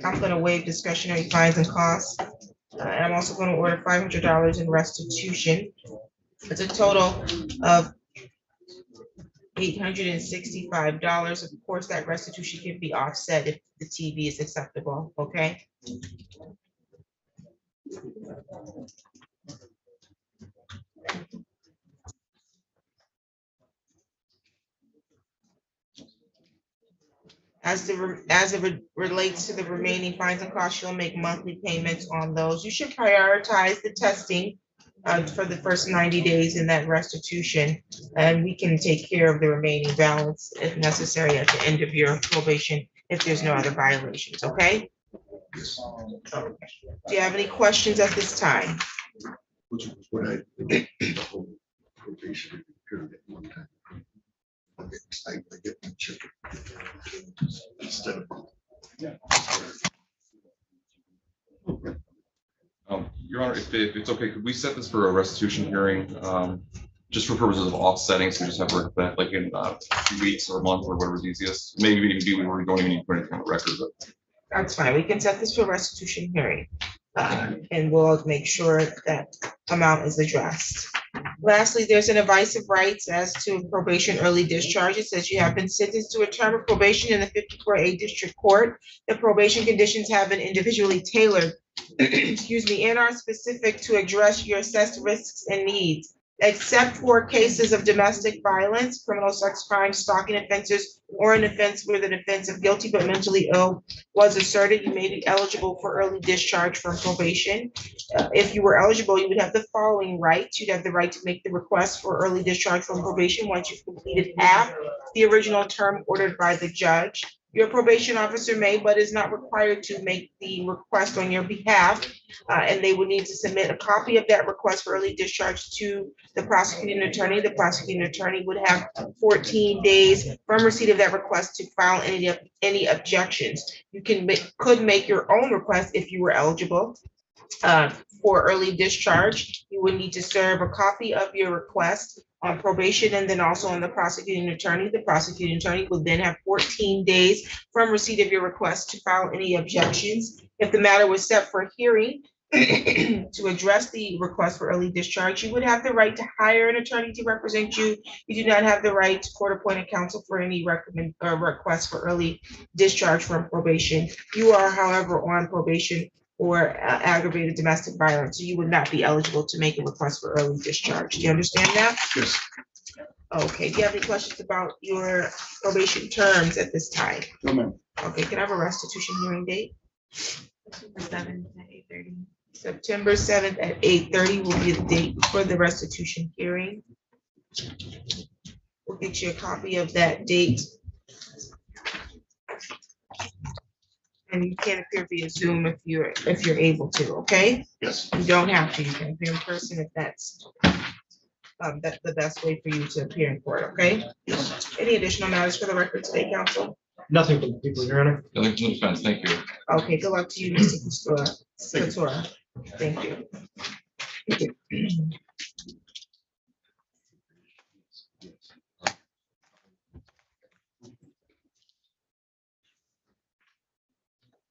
I'm gonna waive discretionary fines and costs. And I'm also gonna order $500 in restitution. It's a total of $865. Of course, that restitution can be offset if the TV is acceptable, okay? As it relates to the remaining fines and costs, you'll make monthly payments on those. You should prioritize the testing for the first 90 days in that restitution, and we can take care of the remaining balance if necessary at the end of your probation if there's no other violations, okay? Okay. Do you have any questions at this time? Which was what I did the whole probation period at one time. I get my check instead of. Your Honor, if it's okay, could we set this for a restitution hearing, just for purposes of offsetting, so just have it like in 3 weeks or a month or whatever's easiest. Maybe we don't even need to put anything on the record, but. That's fine. We can set this for restitution hearing. And we'll make sure that amount is addressed. Lastly, there's an advice of rights as to probation early discharge. It says you have been sentenced to a term of probation in the 54A District Court. The probation conditions have been individually tailored, excuse me, and are specific to address your assessed risks and needs. Except for cases of domestic violence, criminal sex crimes, stalking offenses, or an offense where the defense of guilty but mentally ill was asserted, you may be eligible for early discharge from probation. If you were eligible, you would have the following rights. You'd have the right to make the request for early discharge from probation once you've completed half the original term ordered by the judge. Your probation officer may, but is not required to make the request on your behalf. And they would need to submit a copy of that request for early discharge to the prosecuting attorney. The prosecuting attorney would have 14 days from receipt of that request to file any objections. You could make your own request if you were eligible for early discharge. You would need to serve a copy of your request on probation and then also on the prosecuting attorney. The prosecuting attorney will then have 14 days from receipt of your request to file any objections. If the matter was set for hearing to address the request for early discharge, you would have the right to hire an attorney to represent you. You do not have the right to court-appointed counsel for any request for early discharge from probation. You are, however, on probation or aggravated domestic violence, so you would not be eligible to make a request for early discharge. Do you understand that? Yes. Okay, do you have any questions about your probation terms at this time? No, ma'am. Okay, can I have a restitution hearing date? September 7th at 8:30 will be the date for the restitution hearing. We'll get you a copy of that date. And you can appear via Zoom if you're able to, okay? Yes. You don't have to, you can appear in person if that's the best way for you to appear in court, okay? Yes. Any additional matters for the record today, counsel? Nothing from the people, Your Honor. Nothing from the defense, thank you. Okay, good luck to you, Mr. Pastor. Satora. Thank you.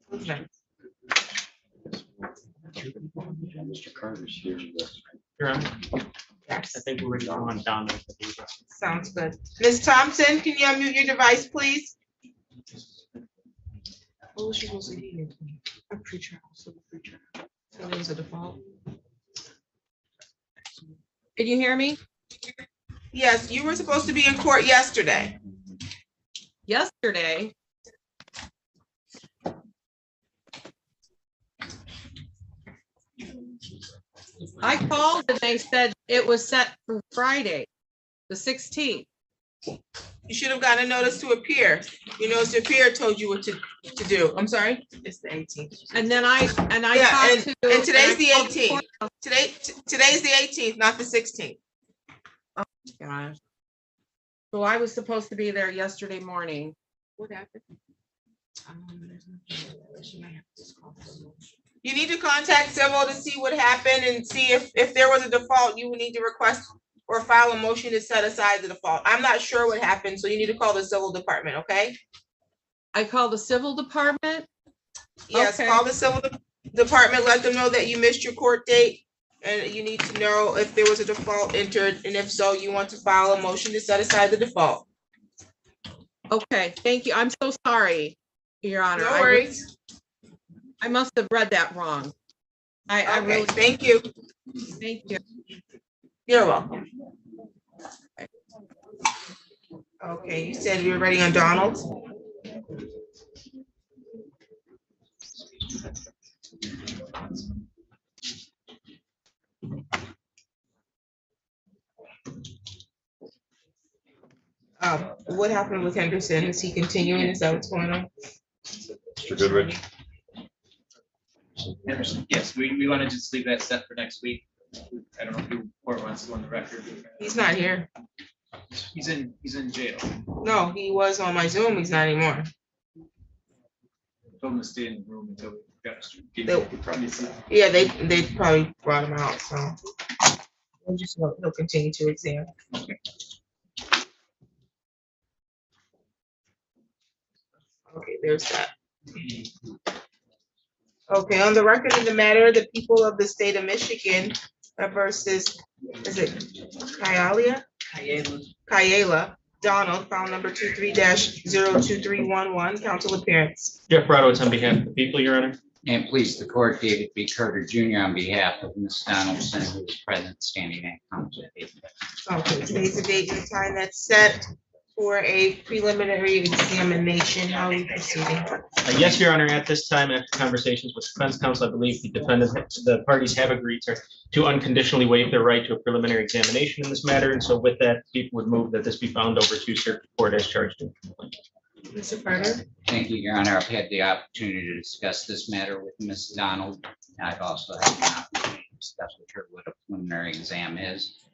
Who's next? Mr. Carter's here. Your Honor, Yes, I think we're ready to go on down. sounds good. Ms. Thompson, can you unmute your device, please? What was she supposed to be? A pretrial, so the pretrial. So there was a default. Can you hear me? Yes, you were supposed to be in court yesterday. Yesterday, I called and they said it was set for Friday, the 16th. You should have gotten a notice to appear. Your notice to appear told you what to do. I'm sorry? It's the 18th. And then I Yeah, talked to. and today's the I called 18th. Today's the 18th, not the 16th. Oh, gosh. So I was supposed to be there yesterday morning. What happened? You need to contact civil to see what happened and see if there was a default, you would need to request or file a motion to set aside the default. I'm not sure what happened, so you need to call the civil department, okay? I called the civil department. Yes, Okay. call the civil department, let them know that you missed your court date. And you need to know if there was a default entered, and if so, you want to file a motion to set aside the default. Okay, thank you. I'm so sorry, Your Honor. No worries. I must have read that wrong. I Okay, really, thank you. thank you. You're welcome. Okay, you said you were ready on Donald. What happened with Henderson? Is he continuing? Is that what's going on? Mr. Goodrich? Anderson, yes, we want to just leave that set for next week. I don't know if the court wants to go on the record. He's not here. He's in jail. No, he was on my Zoom. He's not anymore. Told him to stay in the room until we got. Yeah, they probably brought him out, so. We'll just, he'll continue to examine. Okay, there's that. Okay, on the record of the matter, the people of the state of Michigan versus, is it Kyalia? Kayala, Donald, file number 23-02311, council appearance. Jeff Brodowitz on behalf of the people, Your Honor. And please, the court, David B. Carter Jr. on behalf of Ms. Donaldson, who is present standing at council table. Okay, today's the date and the time that's set for a preliminary examination. How are we proceeding? Yes, Your Honor, at this time, after conversations with defense counsel, I believe the parties have agreed to unconditionally waive their right to a preliminary examination in this matter. And so with that, people would move that this be found over to circuit court as charged in the complaint. Mr. Carter? Thank you, Your Honor. I've had the opportunity to discuss this matter with Ms. Donald. I've also had the opportunity to discuss with her what a preliminary exam is.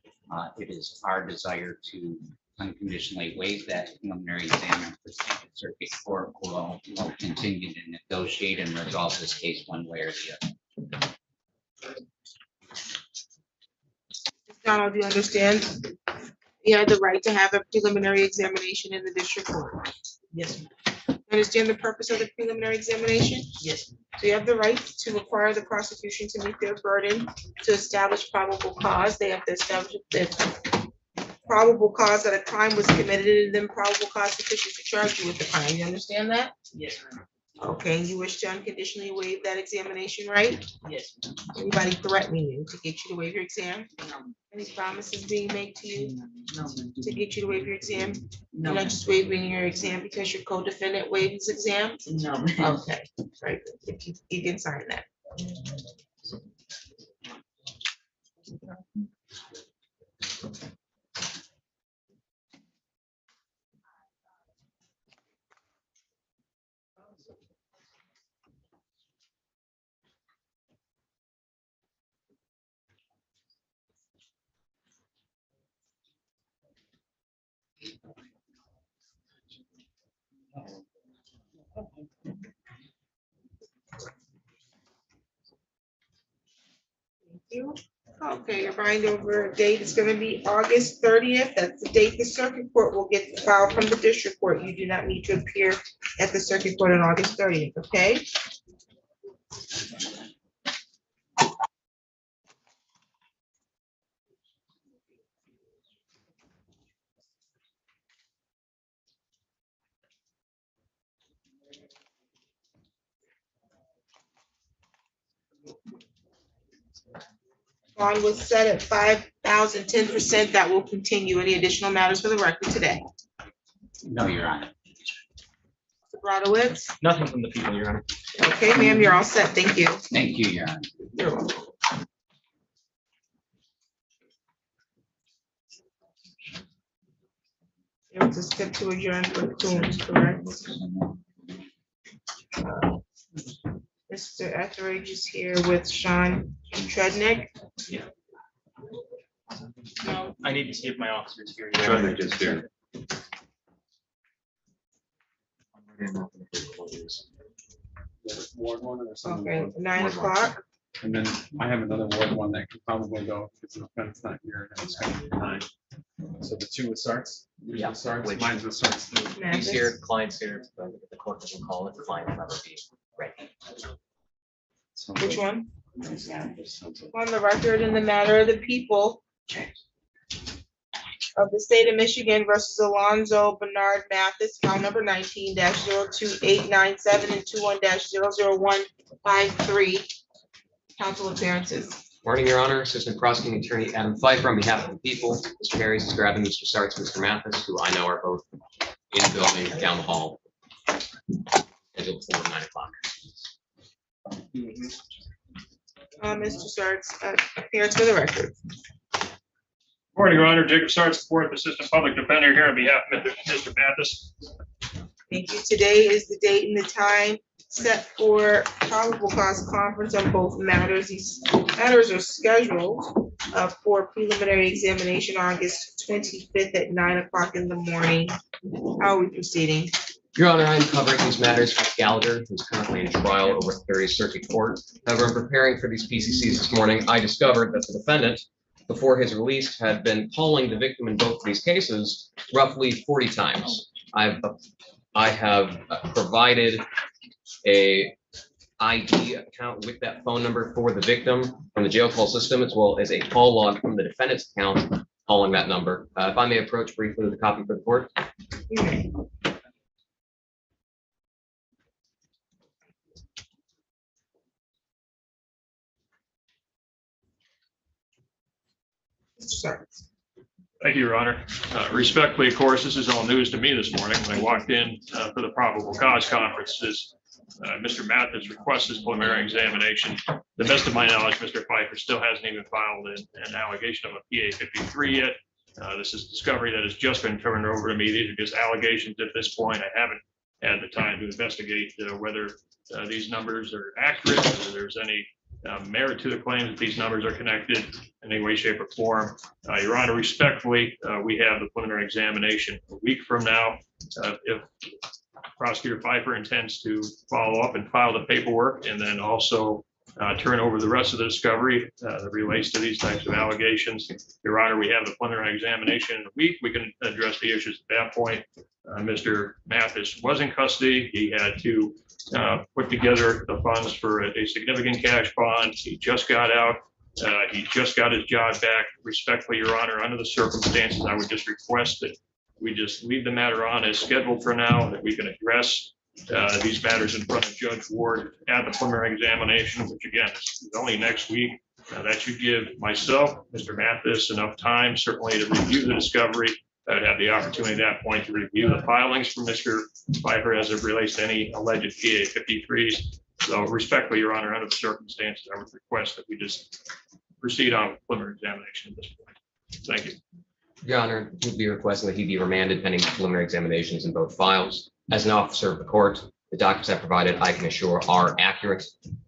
It is our desire to unconditionally waive that preliminary exam and proceed to circuit court. Will continue to negotiate and resolve this case one way or the other. Donald, do you understand? You have the right to have a preliminary examination in the district court. Yes. Understand the purpose of the preliminary examination? Yes. So you have the right to require the prosecution to meet their burden to establish probable cause. They have to establish that probable cause that a crime was committed and then probable cause sufficient to charge you with the crime. You understand that? Yes, ma'am. Okay, you wish to unconditionally waive that examination, right? Yes. Anybody threatening you to get you to waive your exam? No. Any promises being made to you No. to get you to waive your exam? No. You're not just waiving your exam because your co-defendant waived his exam? No. Okay, very good. If you can sign that. you. Okay, your bind over date is gonna be August 30th. That's the date the circuit court will get the file from the district court. You do not need to appear at the circuit court on August 30th, okay? Bond was set at 5,000, 10%. That will continue. Any additional matters for the record today? No, Your Honor. Mr. Brodowitz? Nothing from the people, Your Honor. Okay, ma'am, you're all set. Thank you. Thank you, Your Honor. You're welcome. It was a step to adjourn for Coons, correct? Mr. Etheridge is here with Sean Trudnick. Yeah. No, I need to see if my officer's here. Trudnick is here. Ward one or something. Okay, 9 o'clock. And then I have another ward one that could probably go because the defendant's not here. And it's gonna be 9. So the 2 with starts? Yeah. Starts, Which- mine's with starts. He's here, client's here, but the court doesn't call it, the client will never be ready. Which one? On the record in the matter of the people of the state of Michigan versus Alonzo Bernard Mathis, file number 19-02897 and 21-00153. Council appearances. Morning, Your Honor. Assistant Prosecuting Attorney Adam Pfeiffer on behalf of the people. Mr. Harris is grabbing Mr. Sartz, Mr. Mathis, who I know are both in the building down the hall. Scheduled for 9 o'clock. Mr. Sartz, appearance for the record. Morning, Your Honor. Jacob Sartz, Fourth Assistant Public Defender here on behalf of Mr. Mathis. Thank you. Today is the date and the time set for probable cause conference on both matters. These matters are scheduled for preliminary examination August 25th at 9 o'clock in the morning. How are we proceeding? Your Honor, I am covering these matters for Gallagher, who's currently in trial over at 30th Circuit Court. However, in preparing for these PCCs this morning, I discovered that the defendant, before his release, had been calling the victim in both of these cases roughly 40 times. I have provided a ID account with that phone number for the victim from the jail call system, as well as a call log from the defendant's account calling that number. If I may approach briefly with a copy for the court. Thank you, Your Honor. Respectfully, of course, this is all news to me this morning when I walked in for the probable cause conference. Mr. Mathis requests his preliminary examination. To the best of my knowledge, Mr. Pfeiffer still hasn't even filed an allegation of a PA 53 yet. This is discovery that has just been turned over to me. These are just allegations at this point. I haven't had the time to investigate whether these numbers are accurate, whether there's any merit to the claim that these numbers are connected in any way, shape, or form. Your Honor, respectfully, we have the preliminary examination a week from now. If Prosecutor Pfeiffer intends to follow up and file the paperwork and then also turn over the rest of the discovery that relates to these types of allegations. Your Honor, we have the preliminary examination in a week. We can address the issues at that point. Mr. Mathis was in custody. He had to put together the funds for a significant cash bond. He just got out. He just got his job back. Respectfully, Your Honor, under the circumstances, I would just request that we just leave the matter on as scheduled for now, that we can address these matters in front of Judge Ward at the preliminary examination, which again is only next week. That should give myself, Mr. Mathis, enough time certainly to review the discovery. I'd have the opportunity at that point to review the filings from Mr. Pfeiffer as it relates to any alleged PA 53s. So respectfully, Your Honor, under the circumstances, I would request that we just proceed on with preliminary examination at this point. Thank you. Your Honor, we'll be requesting that he be remanded pending preliminary examinations in both files. As an officer of the court, the documents I provided, I can assure are accurate,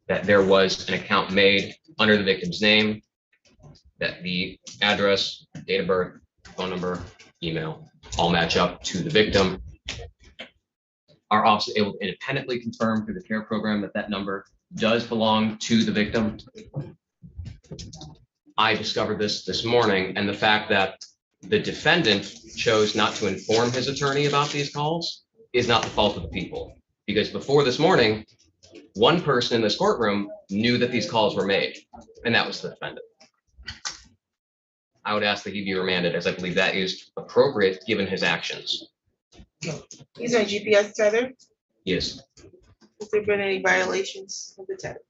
that there was an account made under the victim's name, that the address, date of birth, phone number, email, all match up to the victim. Our office is able to independently confirm through the care program that that number does belong to the victim. I discovered this morning, and the fact that the defendant chose not to inform his attorney about these calls is not the fault of the people. Because before this morning, one person in this courtroom knew that these calls were made, and that was the defendant. I would ask that he be remanded, as I believe that is appropriate given his actions. He's on GPS tether. Yes. Has there been any violations of the tether?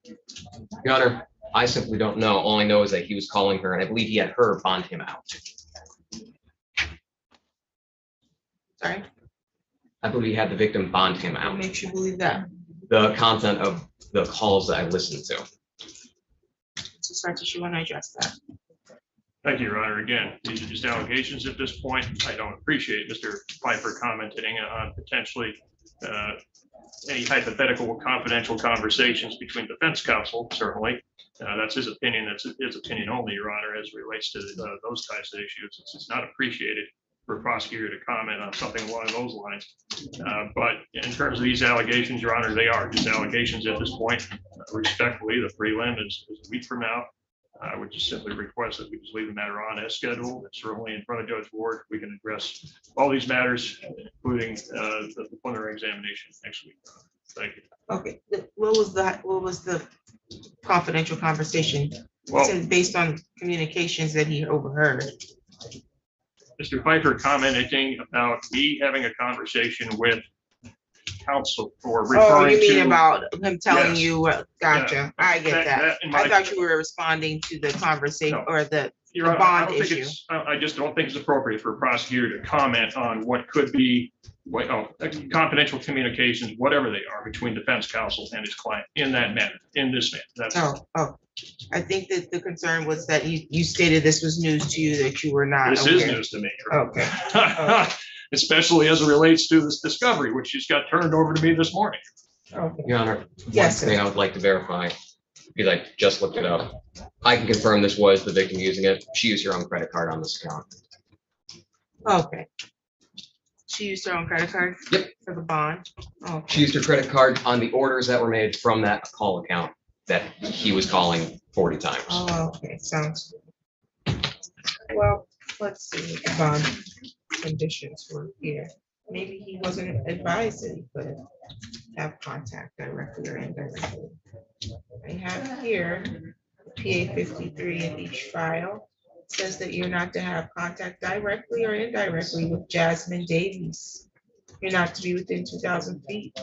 Your Honor, I simply don't know. All I know is that he was calling her, and I believe he had her bond him out. Sorry, I believe he had the victim bond him what out. makes you believe that? The content of the calls that I listened to. So Sergeant, you want to address that? Thank you, Your Honor. Again, these are just allegations at this point. I don't appreciate Mr. Piper commenting on potentially any hypothetical confidential conversations between defense counsel, certainly. That's his opinion. That's his opinion only, Your Honor, as relates to those types of issues. It's not appreciated for a prosecutor to comment on something along those lines. But in terms of these allegations, Your Honor, they are just allegations at this point. Respectfully, the prelim is a week from now. I would just simply request that we just leave the matter on as scheduled. It's certainly in front of Judge Ward. We can address all these matters, including the preliminary examination next week. Thank you. Okay, what was the confidential conversation? Well, It said based on communications that he overheard. Mr. Piper commenting about me having a conversation with counsel or Oh, referring you mean to. about him telling Yes. you, gotcha, Yeah. I get that. in I my- thought you were responding to the conversation No. or the Your Honor, I bond don't think issue. it's, I just don't think it's appropriate for a prosecutor to comment on what could be confidential communications, whatever they are, between defense counsel and his client in that manner, in this manner. That's I think that the concern was that you stated this was news to you, that you were not This is aware. news to me. Okay. Especially as it relates to this discovery, which just got turned over to me this morning. Okay. Your Honor, one Yes, sir. thing I would like to verify, because I just looked it up. I can confirm this was the victim using it. She used her own credit card on this account. Okay. She used her own credit card? Yep. For the bond? Oh, She used her credit card on the orders that were made from that call account that he was calling 40 times. oh, okay, sounds good. Well, let's see, what the bond conditions were here. Maybe he wasn't advised that he could have contact directly or indirectly. I have here, PA 53 in each file, says that you're not to have contact directly or indirectly with Jasmine Davies. You're not to be within 2,000 feet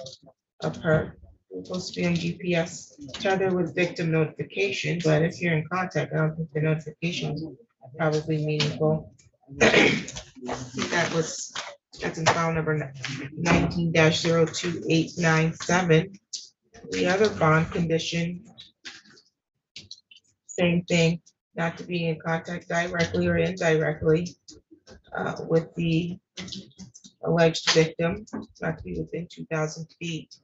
of her. You're supposed to be on GPS tether with victim notification, but if you're in contact, I don't think the notification is probably meaningful. That's in file number 19-02897. The other bond condition, same thing, not to be in contact directly or indirectly with the alleged victim, not to be within 2,000 feet.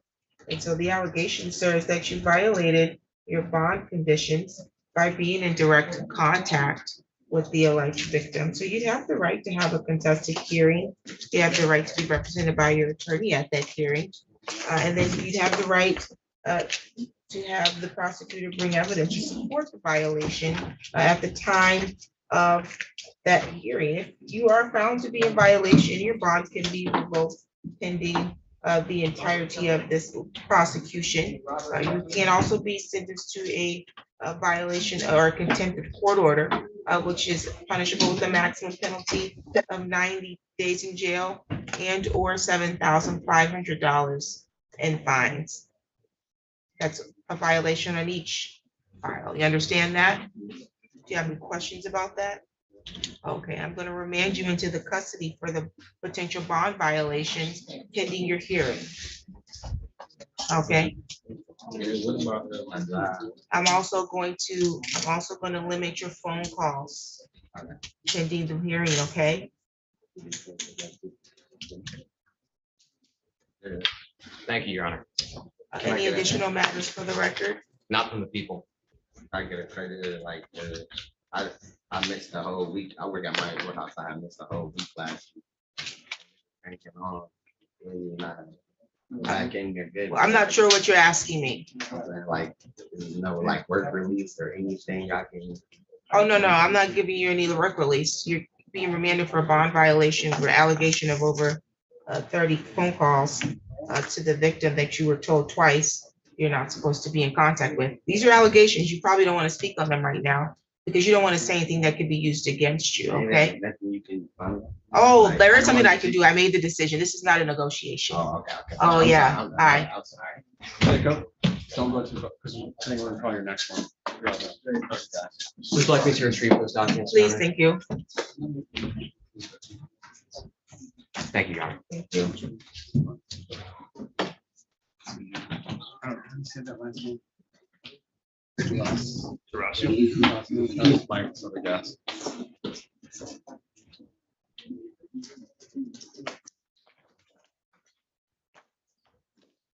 And so the allegation, sir, is that you violated your bond conditions by being in direct contact with the alleged victim. So you'd have the right to have a contested hearing. You have the right to be represented by your attorney at that hearing. And then you'd have the right to have the prosecutor bring evidence to support the violation at the time of that hearing. If you are found to be in violation, your bond can be revoked pending the entirety of this prosecution. You can also be sentenced to a violation or a contempt of court order, which is punishable with a maximum penalty of 90 days in jail and or $7,500 in fines. That's a violation on each file. You understand that? Do you have any questions about that? Okay, I'm going to remand you into the custody for the potential bond violations pending your hearing. Okay. I'm also going to limit your phone calls pending the hearing, okay? Thank you, Your Honor. Any additional matters for the record? Not from the people. I get a credit like I missed the whole week. I work at my warehouse. I missed the whole week last week. Thank you. back in your good. Well, I'm not sure what you're asking me. Like, no, like work release or anything I can. Oh, no, I'm not giving you any work release. You're being remanded for a bond violation for allegation of over 30 phone calls to the victim that you were told twice you're not supposed to be in contact with. These are allegations. You probably don't want to speak on them right now because you don't want to say anything that could be used against you, okay? Nothing you can. Oh, Like, there is I something I wanted can to- do. I made the decision. This is not a negotiation. Oh, okay. Oh, I'm yeah. sorry, Hi. I'm sorry. Jacob, don't go to, because I think we're gonna call your next one. Would you like me to retrieve those documents? Your Please, Honor? thank you. Thank you, Your Honor. Thank you. How do you say that last name? Tarasi. Mike's other guess.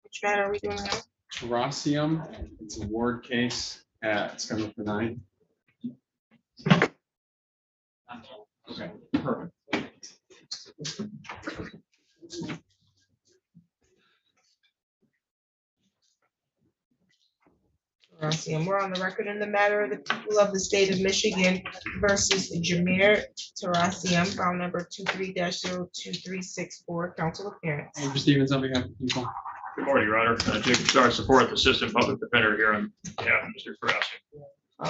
Which matter are we doing now? Terrasium, it's a ward case at scheduled for 9. Okay, perfect. And we're on the record in the matter of the people of the state of Michigan versus Jameer Tarasium, file number 23-02364, council appearance. Mr. Stevens, on behalf of the people. Good morning, Your Honor. Jacob Starr, support the Assistant Public Defender here on behalf of Mr. Tarasi.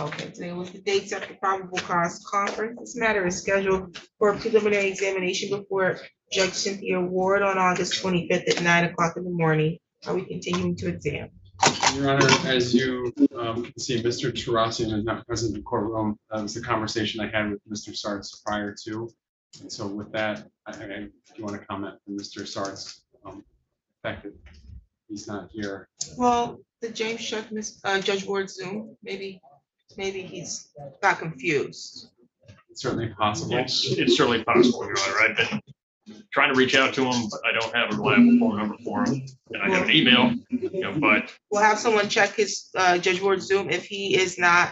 Okay, today was the date set for probable cause conference. This matter is scheduled for a preliminary examination before Judge Cynthia Ward on August 25th at 9 o'clock in the morning. Are we continuing to exam? Your Honor, as you can see, Mr. Terrasium is not present in the courtroom. That was the conversation I had with Mr. Sartz prior to. And so with that, I do want to comment from Mr. Sartz, the fact that he's not here. Well, did James shut Judge Ward's Zoom? Maybe he's got confused. It's certainly possible. It's certainly possible, Your Honor. I've been trying to reach out to him, but I don't have a reliable phone number for him. And I have an email, but We'll have someone check his Judge Ward's Zoom. If he is not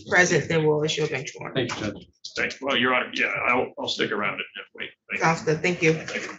present, then we'll issue a bench warrant. Thank you, Judge. thank you. Well, Your Honor, yeah, I'll stick around and wait. Thank you. Sounds good. Thank you. Thank you.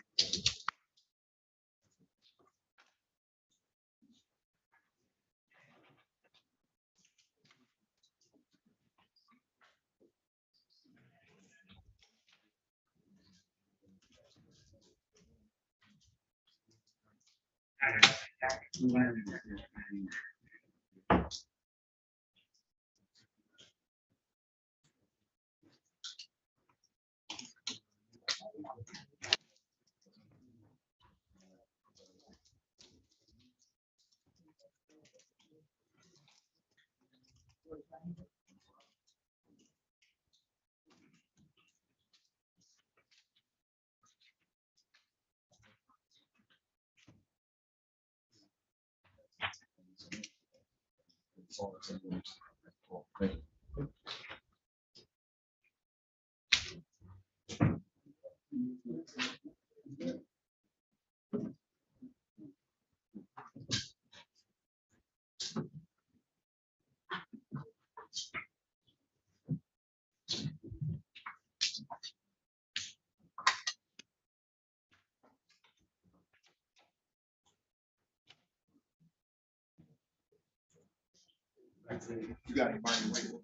You got it, Martin.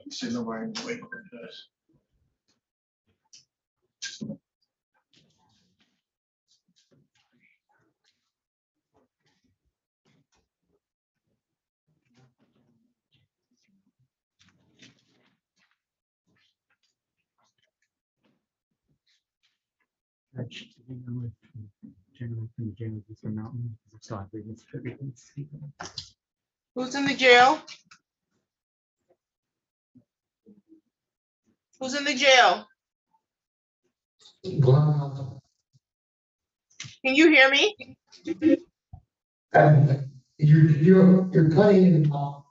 See nobody wait for this. Generally from the jail, it's a mountain. So I believe it's everything. Who's in the jail? Who's in the jail? Can you hear me? You're cutting it off.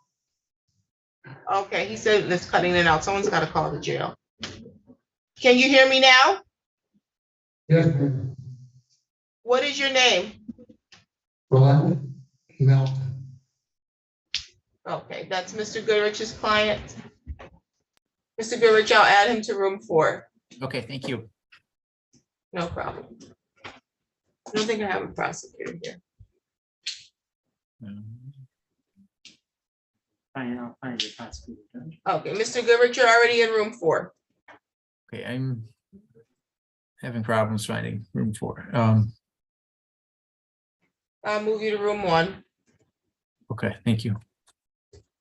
Okay, he said it's cutting it out. Someone's got to call the jail. Can you hear me now? Yes, ma'am. What is your name? Well, no. Okay, that's Mr. Goodrich's client. Mr. Goodrich, I'll add him to room 4. Okay, thank you. No problem. I don't think I have a prosecutor here. Fine, I'll find the prosecutor. Okay, Mr. Goodrich, you're already in room 4. Okay, I'm having problems finding room 4. I'll move you to room 1. Okay, thank you.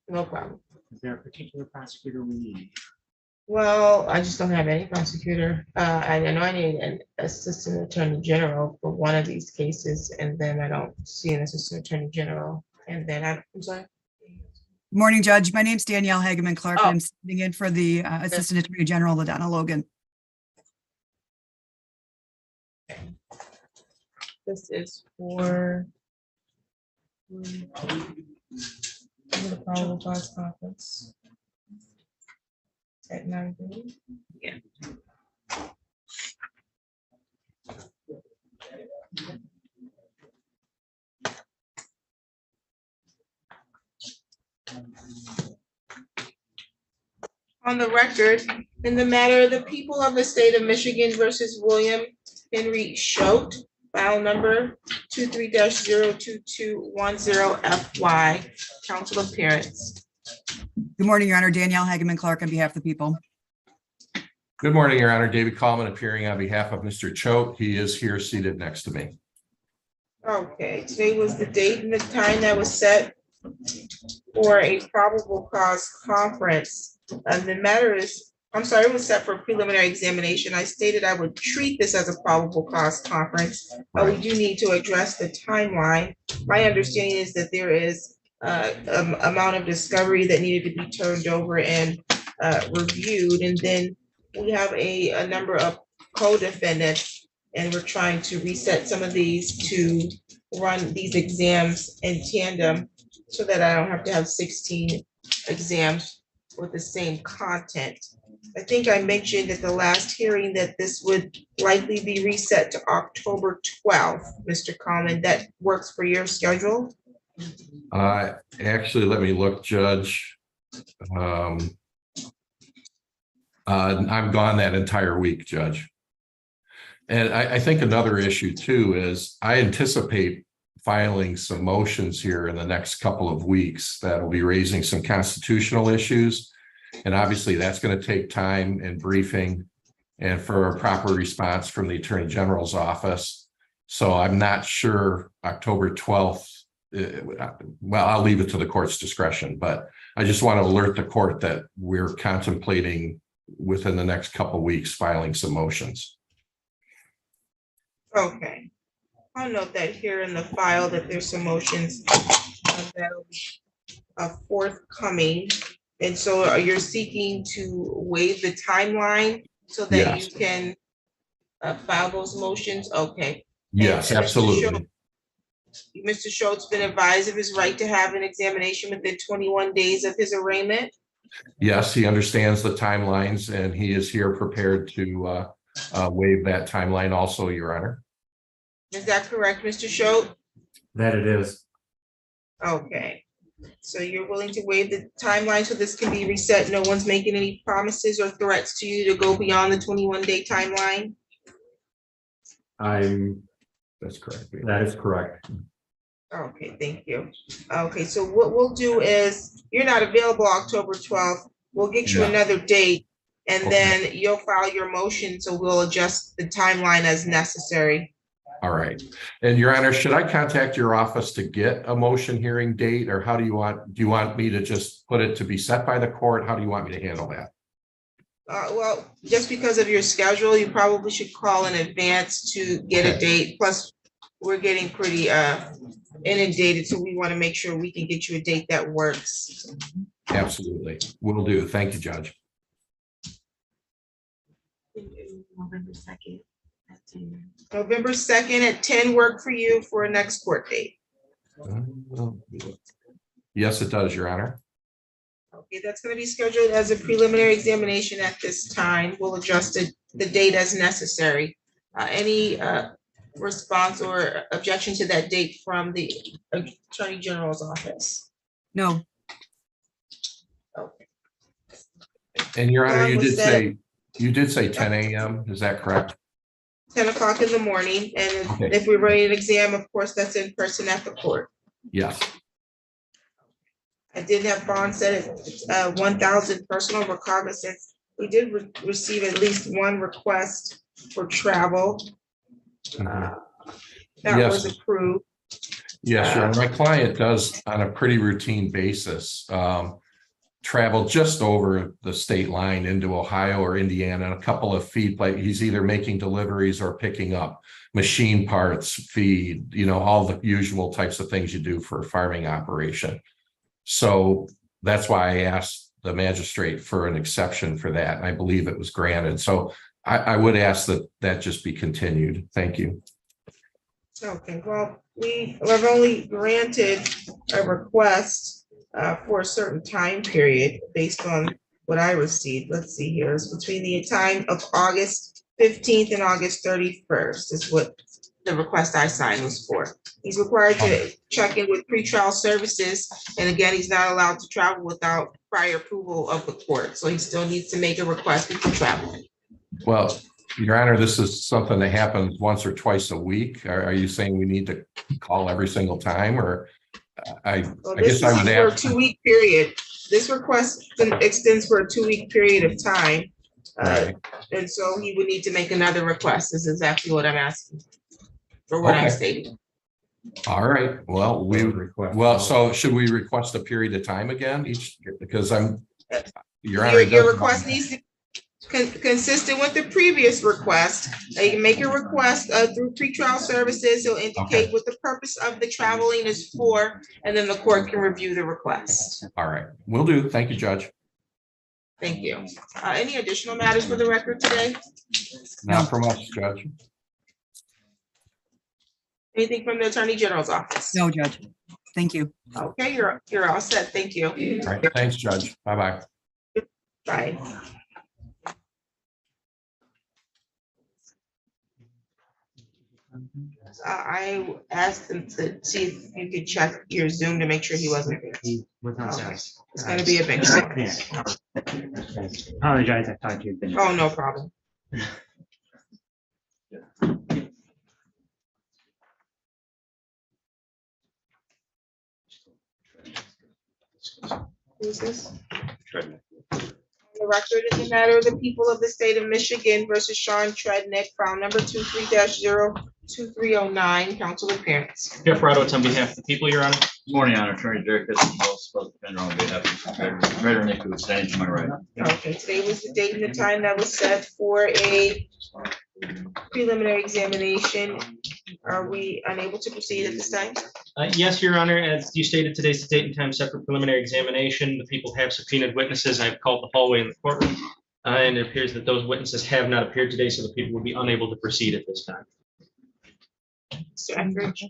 No problem. Is there a particular prosecutor we need? Well, I just don't have any prosecutor. I know I need an assistant attorney general for one of these cases, and then I don't see an assistant attorney general. And then I'm sorry. Morning, Judge. My name's Danielle Hageman Clark. Oh. I'm sitting in for the Assistant Attorney General, LaDonna Logan. This is for the probable cause conference at 9:30. Yeah. On the record, in the matter of the people of the state of Michigan versus William Henry Schote, file number 23-02210FY, council appearance. Good morning, Your Honor. Danielle Hageman Clark on behalf of the people. Good morning, Your Honor. David Coleman appearing on behalf of Mr. Choate. He is here seated next to me. Okay, today was the date and the time that was set for a probable cause conference. The matter is, I'm sorry, it was set for preliminary examination. I stated I would treat this as a probable cause conference. We do need to address the timeline. My understanding is that there is amount of discovery that needed to be turned over and reviewed. And then we have a number of co-defendants, and we're trying to reset some of these to run these exams in tandem so that I don't have to have 16 exams with the same content. I think I mentioned at the last hearing that this would likely be reset to October 12th, Mr. Coleman. That works for your schedule? Actually, let me look, Judge. I'm gone that entire week, Judge. And I think another issue too is I anticipate filing some motions here in the next couple of weeks that will be raising some constitutional issues. And obviously that's going to take time and briefing and for a proper response from the Attorney General's office. So I'm not sure October 12th. Well, I'll leave it to the court's discretion, but I just want to alert the court that we're contemplating within the next couple of weeks filing some motions. Okay. I'll note that here in the file that there's some motions that'll be forthcoming. And so you're seeking to waive the timeline so that you Yes. can file those motions? Okay. Yes, And Mr. absolutely. Mr. Schultz been advised of his right to have an examination within 21 days of his arraignment? Yes, he understands the timelines and he is here prepared to waive that timeline also, Your Honor. Is that correct, Mr. Schultz? That it is. Okay. So you're willing to waive the timeline so this can be reset? No one's making any promises or threats to you to go beyond the 21-day timeline? That's correct. That is correct. Okay, thank you. Okay, so what we'll do is, you're not available October 12th. We'll get you Yeah. another date and Okay. then you'll file your motion, so we'll adjust the timeline as necessary. All right. And Your Honor, should I contact your office to get a motion hearing date, or how do you want me to just put it to be set by the court? How do you want me to handle that? Well, just because of your schedule, you probably should call in advance to get a date. Plus, we're getting pretty inundated, so we want to make sure we can get you a date that works. Absolutely. Will do. Thank you, Judge. November 2nd at 10. November 2nd at 10 work for you for a next court date? Yes, it does, Your Honor. Okay, that's going to be scheduled as a preliminary examination at this time. We'll adjust the date as necessary. Any response or objection to that date from the Attorney General's office? No. Okay. And Your Honor, Time was set you did say 10 a.m. Is that correct? 10 o'clock in the morning, and Okay. if we're running an exam, of course, that's in person at the court. Yes. I did have bond set at 1,000 personal recognizance. We did receive at least one request for travel. That Yes. was approved. Yes, Your Honor. My client does on a pretty routine basis travel just over the state line into Ohio or Indiana, and a couple of feed, like he's either making deliveries or picking up machine parts, feed, all the usual types of things you do for a farming operation. So that's why I asked the magistrate for an exception for that, and I believe it was granted. So I would ask that just be continued. Thank you. Okay, well, we have only granted a request for a certain time period based on what I received. Let's see here. It's between the time of August 15th and August 31st is what the request I signed was for. He's required to check in with pretrial services. And again, he's not allowed to travel without prior approval of the court. So he still needs to make a request before traveling. Well, Your Honor, this is something that happens once or twice a week. Are you saying we need to call every single time, or I guess I would for a ask. 2-week period. This request extends for a 2-week period of time. Right. And so he would need to make another request. This is exactly what I'm asking. For what I'm Okay. stating. All right, well, so should we request a period of time again because Your Honor. Your request needs to consistent with the previous request. You can make a request through pretrial services. You'll indicate what the purpose of the traveling is for, and then the court can review the request. All right, will do. Thank you, Judge. Thank you. Any additional matters for the record today? Not from us, Judge. Anything from the Attorney General's office? No, Judge. Thank you. Okay, you're all set. Thank you. All right, thanks, Judge. Bye-bye. Bye. I asked him to see if you could check your Zoom to make sure he wasn't there. Okay. It's gonna be a big one. Apologize, I thought you'd been. Oh, no problem. Who's this? The record in the matter of the people of the state of Michigan versus Sean Trednick, file number 23-02309, counsel appearance. Jeff Radowitz on behalf of the people, Your Honor. Good morning, Honor. Attorney Derek Kristen, supposed defender on behalf of Mr. Nick, who stands to my right. Okay, today was the date and the time that was set for a preliminary examination Are we unable to proceed at this time? Yes, Your Honor, as you stated, today's the date and time set for preliminary examination. The people have subpoenaed witnesses. I have called the hallway in the courtroom. And it appears that those witnesses have not appeared today, so the people will be unable to proceed at this time. Mr. Etheridge?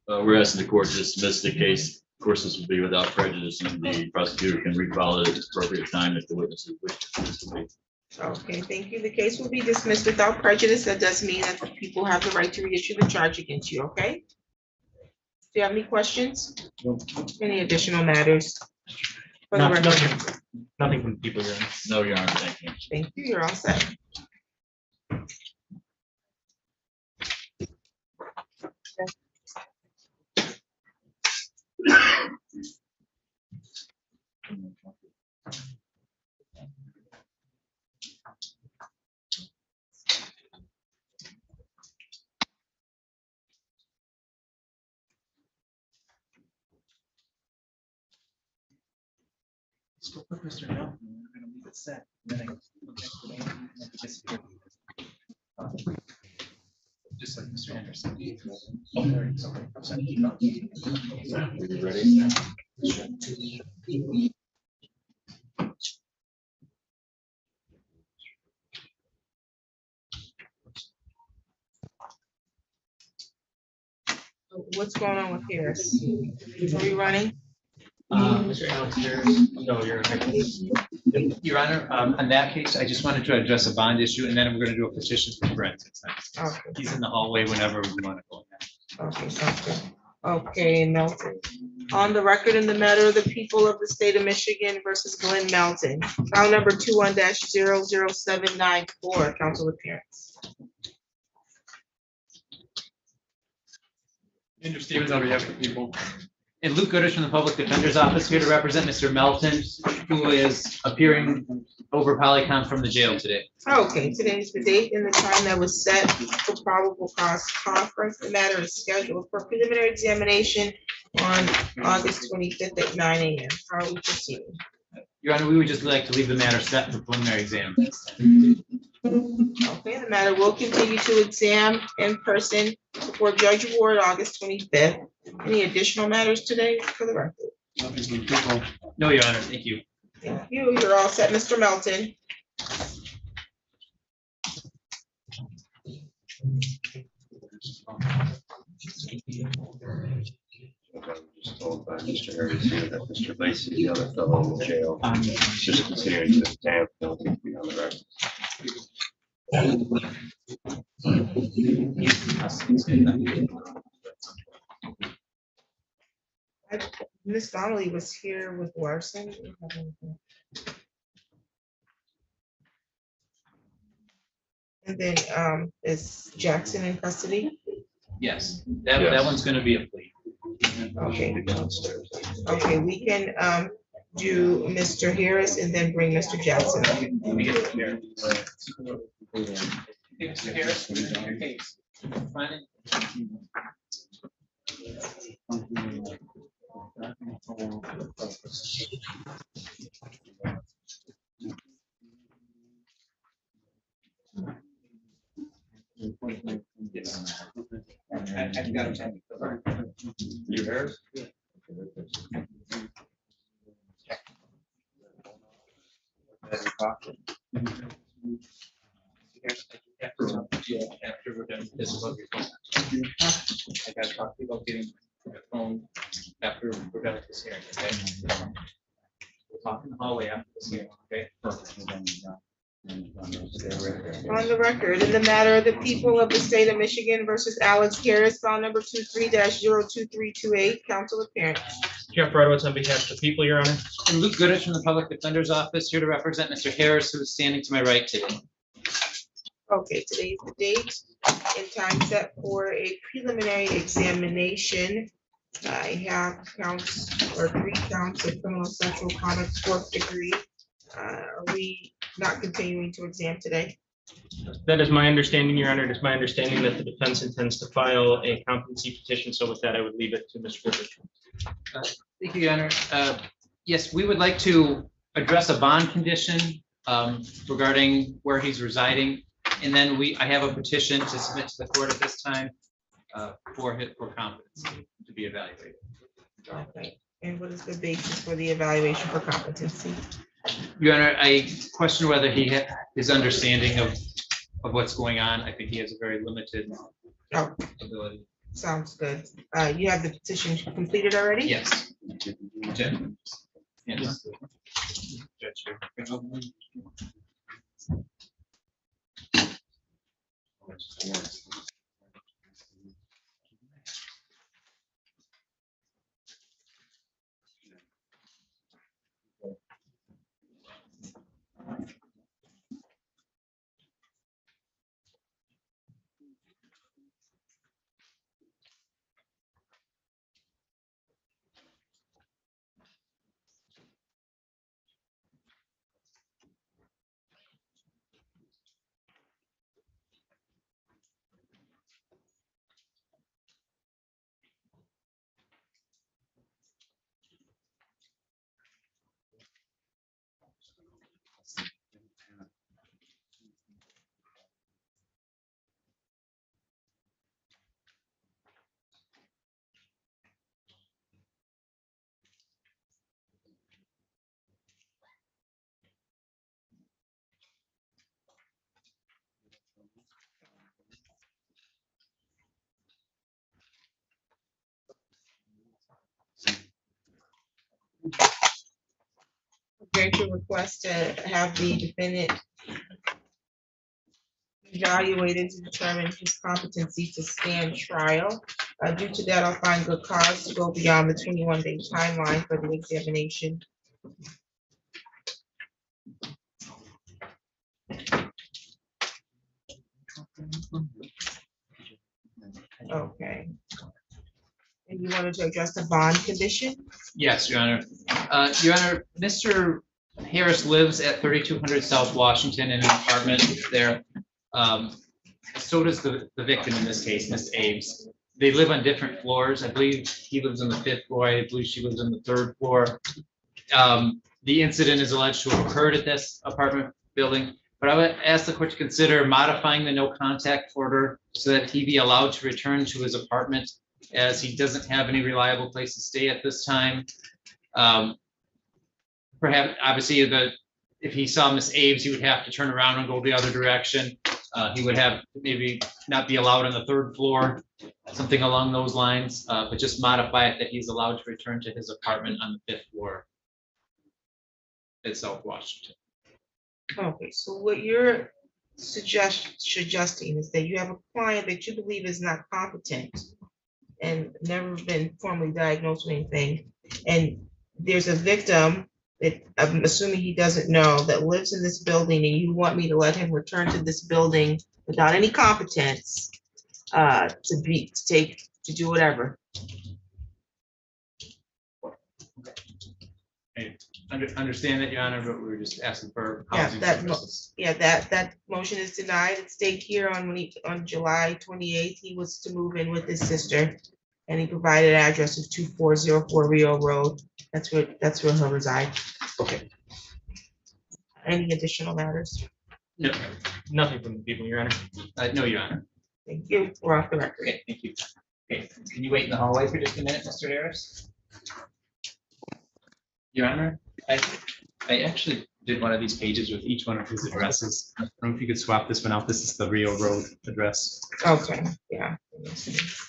We're asking the court to dismiss the case. Of course, this will be without prejudice, and the prosecutor can refile it at the appropriate time if the witnesses wish to participate. Okay, thank you. The case will be dismissed without prejudice. That does mean that the people have the right to reissue the charge against you, okay? Do you have any questions? Any additional matters? For the record? Nothing from the people, Your Honor. No, Your Honor, thank you. Thank you. You're all set. Still put Mr. Melton, we're gonna leave it set. Then just like Mr. Anderson. What's going on with Harris? Are we running? Mr. Alex Harris. No, Your Honor. Your Honor, on that case, I just wanted to address a bond issue, and then we're gonna do a petition for forensics. Okay. He's in the hallway whenever we want to go. Okay, sounds good. Okay, Melton. On the record in the matter of the people of the state of Michigan versus Glenn Melton, file number 21-00794, council appearance. Andrew Stevens on behalf of the people. And Luke Goodrich from the Public Defender's Office here to represent Mr. Melton, who is appearing over Polycom from the jail today. Okay, today is the date and the time that was set for probable cause conference. The matter is scheduled for preliminary examination on August 25th at 9 a.m. How are we proceeding? Your Honor, we would just like to leave the matter set for preliminary exam. Okay, the matter will continue to exam in person before Judge Ward, August 25th. Any additional matters today for the record? No, Your Honor, thank you. Thank you. You're all set, Mr. Melton. Just told by Mr. Harris here that Mr. Lacy, the other fellow in the jail, just considering to stamp, don't think to be on the record. Miss Donnelly was here with Larson. And then is Jackson in custody? Yes, that one's gonna be a plea. Okay. Okay, we can do Mr. Harris and then bring Mr. Jackson. Let me get it here. Mr. Harris, your case. Find it. You Harris? After we're done, this is what you're going to. I gotta talk to you about getting the phone after we're done with this hearing, okay? We'll talk in the hallway after this hearing, okay? On the record, in the matter of the people of the state of Michigan versus Alex Harris, file number 23-02328, council appearance. Jeff Rodowitz on behalf of the people, Your Honor. And Luke Goodrich from the Public Defender's Office here to represent Mr. Harris, who is standing to my right today. Okay, today's the date and time set for a preliminary examination. I have counts or 3 counts of criminal sexual conduct, 4th degree. Are we not continuing to exam today? That is my understanding, Your Honor. It is my understanding that the defense intends to file a competency petition. So with that, I would leave it to Mr. Goodrich. Thank you, Your Honor. Yes, we would like to address a bond condition regarding where he's residing. And then I have a petition to submit to the court at this time for competency to be evaluated. Okay, and what is the basis for the evaluation for competency? Your Honor, I question whether he had his understanding of what's going on. I think he has a very limited ability. Sounds good. You have the petition completed already? Yes. Jim? Yes. Going to request to have the defendant evaluated to determine his competency to stand trial. Due to that, I'll find good cause to go beyond the 21-day timeline for the examination. Okay. And you wanted to address the bond condition? Yes, Your Honor. Your Honor, Mr. Harris lives at 3200 South Washington in an apartment there. So does the victim in this case, Ms. Ames. They live on different floors. I believe he lives on the 5th floor. I believe she lives on the 3rd floor. The incident is alleged to have occurred at this apartment building, but I would ask the court to consider modifying the no contact order so that he be allowed to return to his apartment, as he doesn't have any reliable place to stay at this time. Perhaps, obviously, if he saw Miss Ames, he would have to turn around and go the other direction. He would have maybe not be allowed on the 3rd floor, something along those lines, but just modify it that he's allowed to return to his apartment on the 5th floor at South Washington. Okay, so what you're suggesting is that you have a client that you believe is not competent and never been formally diagnosed with anything, and there's a victim that I'm assuming he doesn't know that lives in this building, and you want me to let him return to this building without any competence to do whatever. I understand that, Your Honor, but we were just asking for Yeah, housing that services. that motion is denied. It stayed here on July 28th. He was to move in with his sister, and he provided an address of 2404 Rio Road. That's where he'll reside. Okay. Any additional matters? No, nothing from the people, Your Honor. No, Your Honor. Thank you. We're off the record. Okay, thank you. Okay, can you wait in the hallway for just a minute, Mr. Harris? Your Honor, I actually did one of these pages with each one of his addresses. I don't know if you could swap this one out. This is the Rio Road address. Okay, yeah. Yes.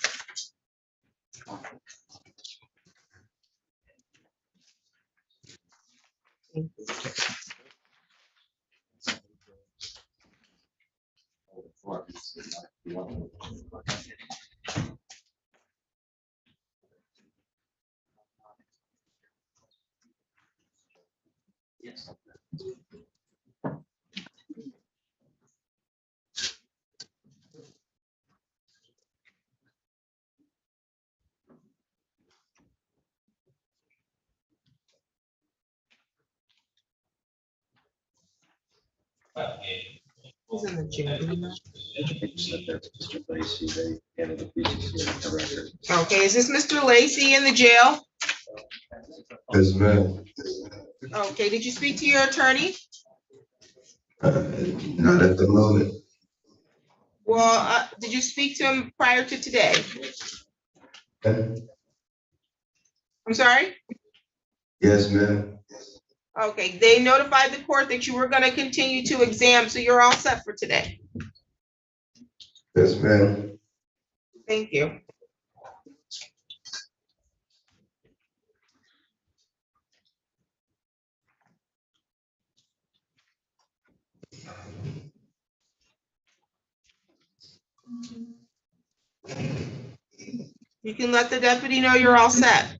Who's in the jail? Do we know? Mr. Lacy, they handed the PCC on the record. Okay, is this Mr. Lacy in the jail? Yes, ma'am. Okay, did you speak to your attorney? Not at the moment. Well, did you speak to him prior to today? I'm sorry? Yes, ma'am. Okay, they notified the court that you were gonna continue to exam, so you're all set for today. Yes, ma'am. Thank you. You can let the deputy know you're all set.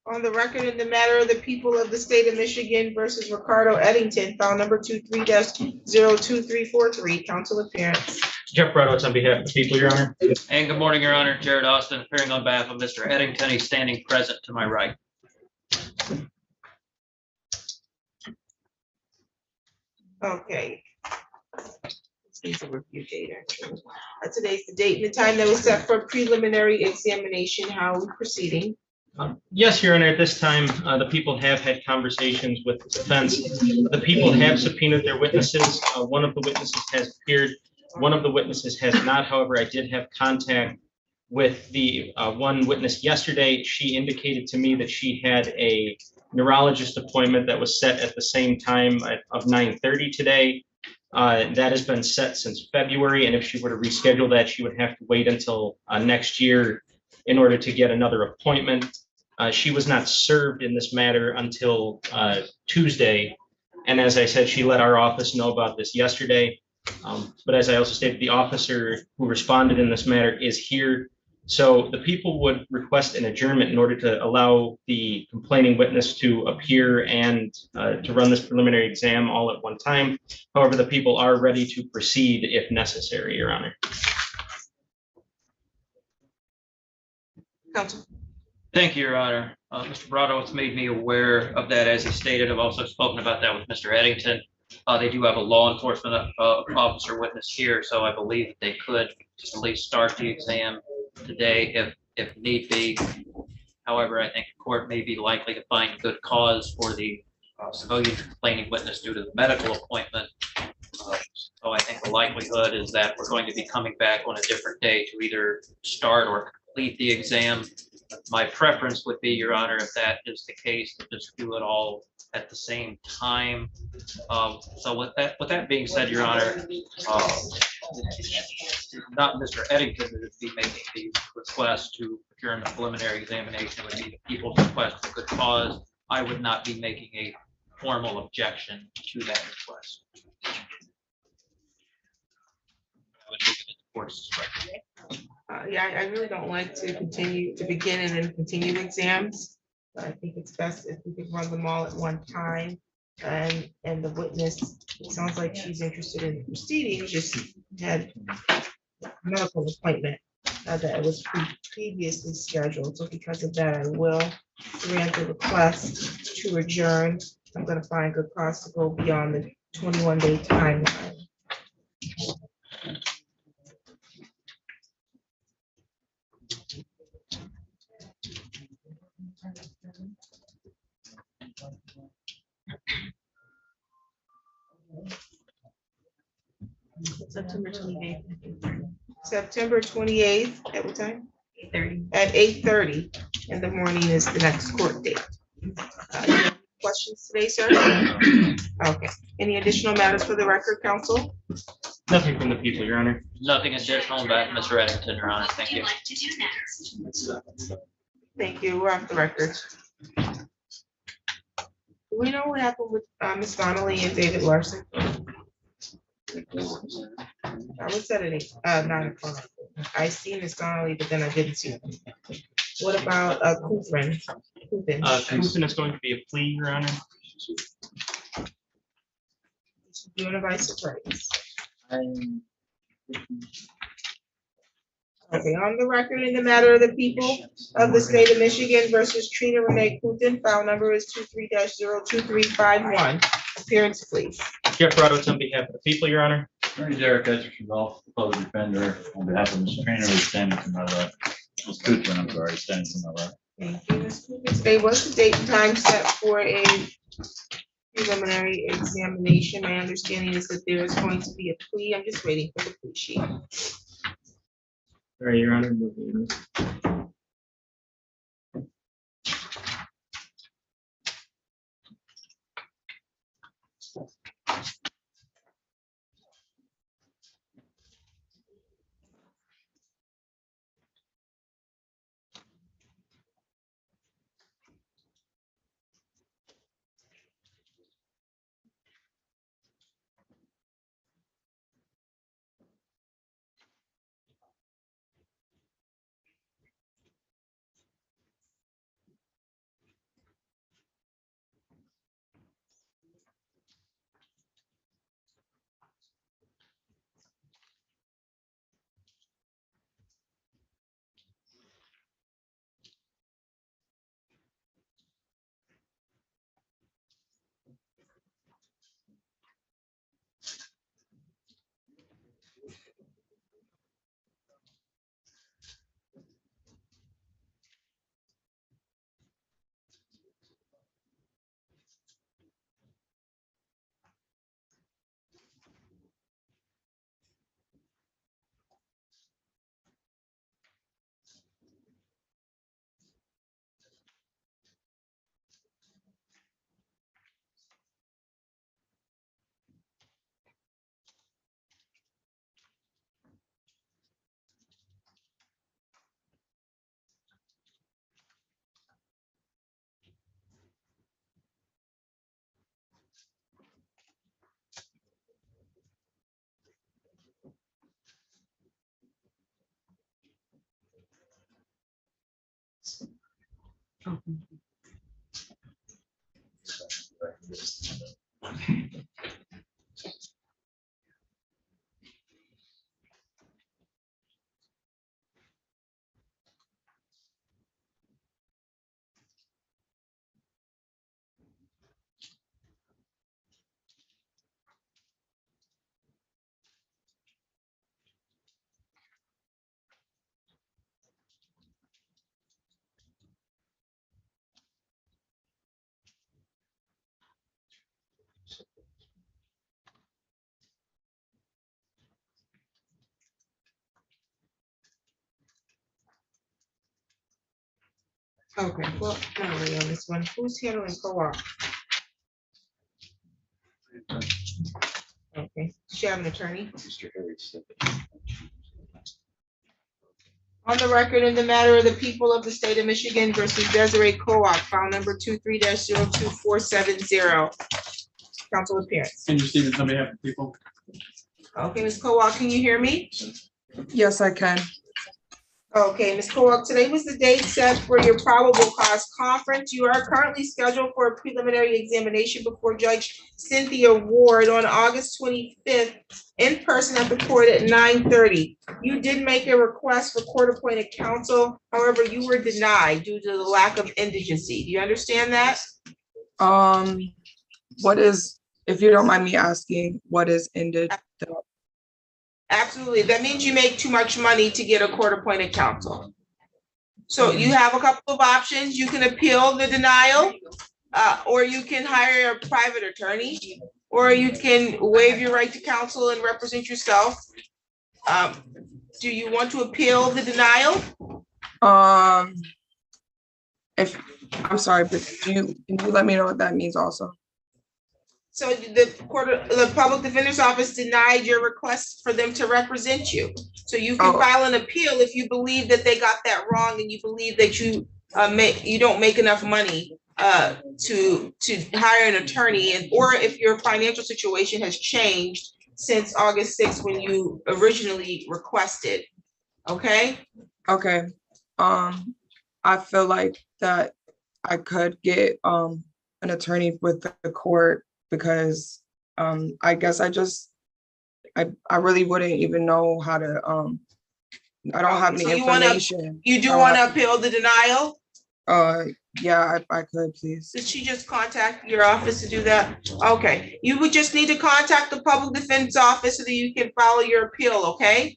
On the record in the matter of the people of the state of Michigan versus Ricardo Eddington, file number 23-02343, council appearance. Jeff Brodowitz on behalf of the people, Your Honor. And good morning, Your Honor. Jared Austin, appearing on behalf of Mr. Eddington. He's standing present to my right. Okay. These are review data. Today's the date and the time that was set for preliminary examination. How are we proceeding? Yes, Your Honor, at this time, the people have had conversations with the defense. The people have subpoenaed their witnesses. One of the witnesses has appeared. One of the witnesses has not. However, I did have contact with the one witness yesterday. She indicated to me that she had a neurologist appointment that was set at the same time of 9:30 today. That has been set since February, and if she were to reschedule that, she would have to wait until next year in order to get another appointment. She was not served in this matter until Tuesday. And as I said, she let our office know about this yesterday. But as I also stated, the officer who responded in this matter is here. So the people would request an adjournment in order to allow the complaining witness to appear and to run this preliminary exam all at one time. However, the people are ready to proceed if necessary, Your Honor. Counsel. Thank you, Your Honor. Mr. Brodowitz made me aware of that, as he stated. I've also spoken about that with Mr. Eddington. They do have a law enforcement officer witness here, so I believe that they could at least start the exam today if need be. However, I think the court may be likely to find good cause for the civilian complaining witness due to the medical appointment. So I think the likelihood is that we're going to be coming back on a different day to either start or complete the exam. My preference would be, Your Honor, if that is the case, to just do it all at the same time. So with that being said, Your Honor, not Mr. Eddington that would be making the request to adjourn the preliminary examination. Would be the people's request for good cause. I would not be making a formal objection to that request. I would leave it at the court's discretion. Yeah, I really don't like to begin and then continue exams. I think it's best if we could run them all at one time. And the witness, it sounds like she's interested in proceeding, just had a medical appointment that was previously scheduled. So because of that, I will grant the request to adjourn. I'm going to find good cause to go beyond the 21-day timeline. September 28th. September 28th, at what time? 8:30. At 8:30 in the morning is the next court date. Any questions today, sir? Okay. Any additional matters for the record, counsel? Nothing from the people, Your Honor. Nothing additional back, Mr. Eddington, Your Honor. Thank you. Thank you. We're off the record. Do we know what happened with Ms. Donnelly and David Larson? I was at 9 o'clock. I seen Ms. Donnelly, but then I didn't see her. What about Courtroom? Kristen is going to be a plea, Your Honor. Doing a vice surprise. Okay, on the record in the matter of the people of the state of Michigan versus Trina Renee Kutin, file number is 23-02351. Appearance, please. Jeff Brodowitz on behalf of the people, Your Honor. Attorney Derek Etchison, public defender, on behalf of Mr. Trainer, who's standing to my left. Ms. Coutran, I'm sorry, standing to my left. Thank you, Ms. Kutin. Today was the date and time set for a preliminary examination. My understanding is that there is going to be a plea. I'm just waiting for the plea sheet. All right, Your Honor. Okay, well, not really on this one. Who's handling co-op? Okay, does she have an attorney? Mr. Harris. On the record in the matter of the people of the state of Michigan versus Desiree Co-op, file number 23-02470. Council appearance. Andrew Stevens on behalf of the people. Okay, Ms. Co-op, can you hear me? Yes, I can. Okay, Ms. Cook, today was the date set for your probable cause conference. You are currently scheduled for a preliminary examination before Judge Cynthia Ward on August 25th in person at the court at 9:30. You did make a request for court-appointed counsel. However, you were denied due to the lack of indigency. Do you understand that? What is, if you don't mind me asking, what is ended? Absolutely. That means you make too much money to get a court-appointed counsel. So you have a couple of options. You can appeal the denial, or you can hire a private attorney, or you can waive your right to counsel and represent yourself. Do you want to appeal the denial? If, I'm sorry, but can you let me know what that means also? So the public defender's office denied your request for them to represent you. So you can file an appeal if you believe that they got that wrong and you believe that you don't make enough money to hire an attorney, and or if your financial situation has changed since August 6th when you originally requested. Okay? Okay. I feel like that I could get an attorney with the court, because I guess I really wouldn't even know how to I don't have any So you wanna- information. You do I don't want to have- appeal the denial? Yeah, I could, please. Did she just contact your office to do that? Okay, you would just need to contact the public defense office so that you can follow your appeal, okay?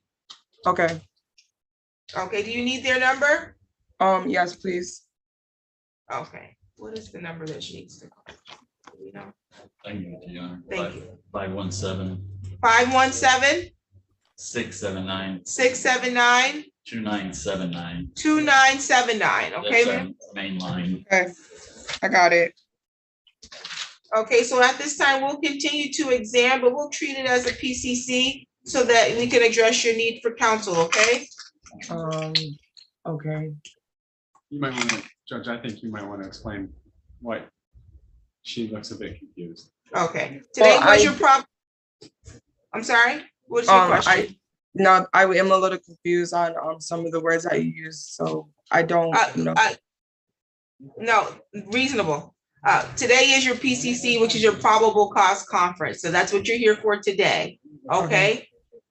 Okay, Okay, do you need their number? yes, please. Okay, what is the number that she needs to call? Do we know? I can give it to you, Your Honor. Thank you. 517 517 679 679 2979. 2979, okay, That's ma'am? our main line. Okay, I got it. Okay, so at this time, we'll continue to examine, but we'll treat it as a PCC so that we can address your need for counsel, okay? Okay. You might want to, Judge, I think you might want to explain why she looks a bit confused. Okay, today Well, was your problem. I'm sorry, what's your question? No, I am a little confused on some of the words that you use, so I don't know. No, reasonable. Today is your PCC, which is your probable cause conference, so that's what you're here for today, okay?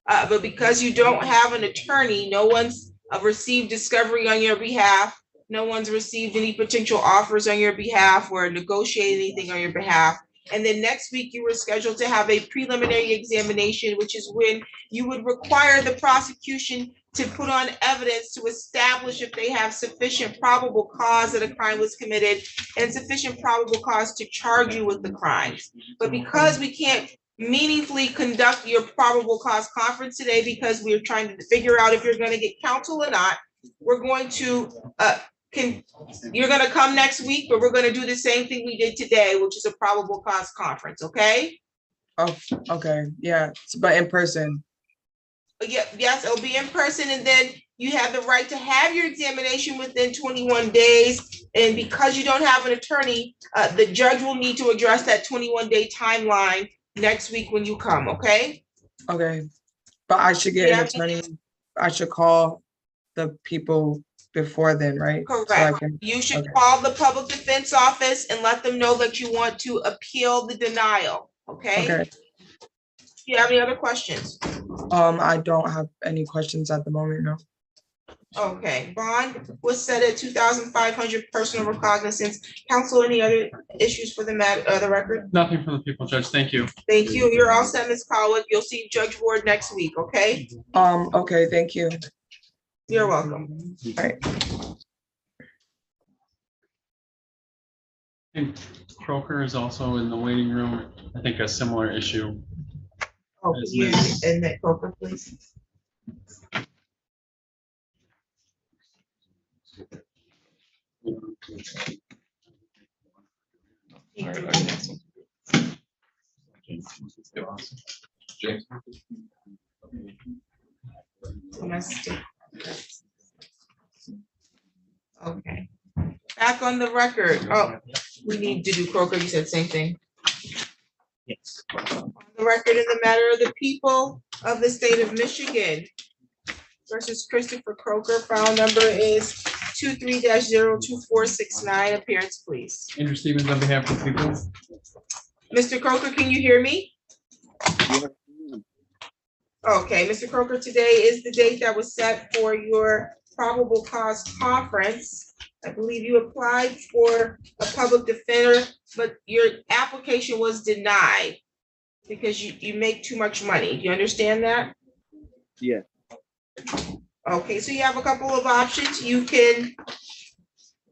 But because you don't have an attorney, no one's received discovery on your behalf, no one's received any potential offers on your behalf or negotiated anything on your behalf. And then next week, you were scheduled to have a preliminary examination, which is when you would require the prosecution to put on evidence to establish if they have sufficient probable cause that a crime was committed and sufficient probable cause to charge you with the crimes. But because we can't meaningfully conduct your probable cause conference today because we're trying to figure out if you're going to get counsel or not, we're going to you're gonna come next week, but we're gonna do the same thing we did today, which is a probable cause conference, okay? Oh, okay, yeah, but in person. Yeah, yes, it'll be in person, and then you have the right to have your examination within 21 days. And because you don't have an attorney, the judge will need to address that 21-day timeline next week when you come, okay? Okay, but I should get an attorney. I should call the people before then, right? So I Correct. can- You should okay. call the public defense office and let them know that you want to appeal the denial, okay? Okay. Do you have any other questions? I don't have any questions at the moment, no. Okay, bond was set at 2,500 personal recognizance. Counsel, any other issues for the matter, the record? Nothing from the people, Judge. Thank you. Thank you. You're all set, Ms. Caldwell. You'll see Judge Ward next week, okay? Okay, thank you. You're welcome. All right. And Croker is also in the waiting room. I think a similar issue. Oh, you and that Coker, please. Domestic. Okay, back on the record. Oh, we need to do Croker. You said same thing. Yes. On the record in the matter of the people of the state of Michigan versus Christopher Croker, file number is 23-02469. Appearance, please. Andrew Stevens on behalf of the people. Mr. Croker, can you hear me? Okay, Mr. Croker, today is the date that was set for your probable cause conference. I believe you applied for a public defender, but your application was denied because you make too much money. Do you understand that? Yeah. Okay, so you have a couple of options. You can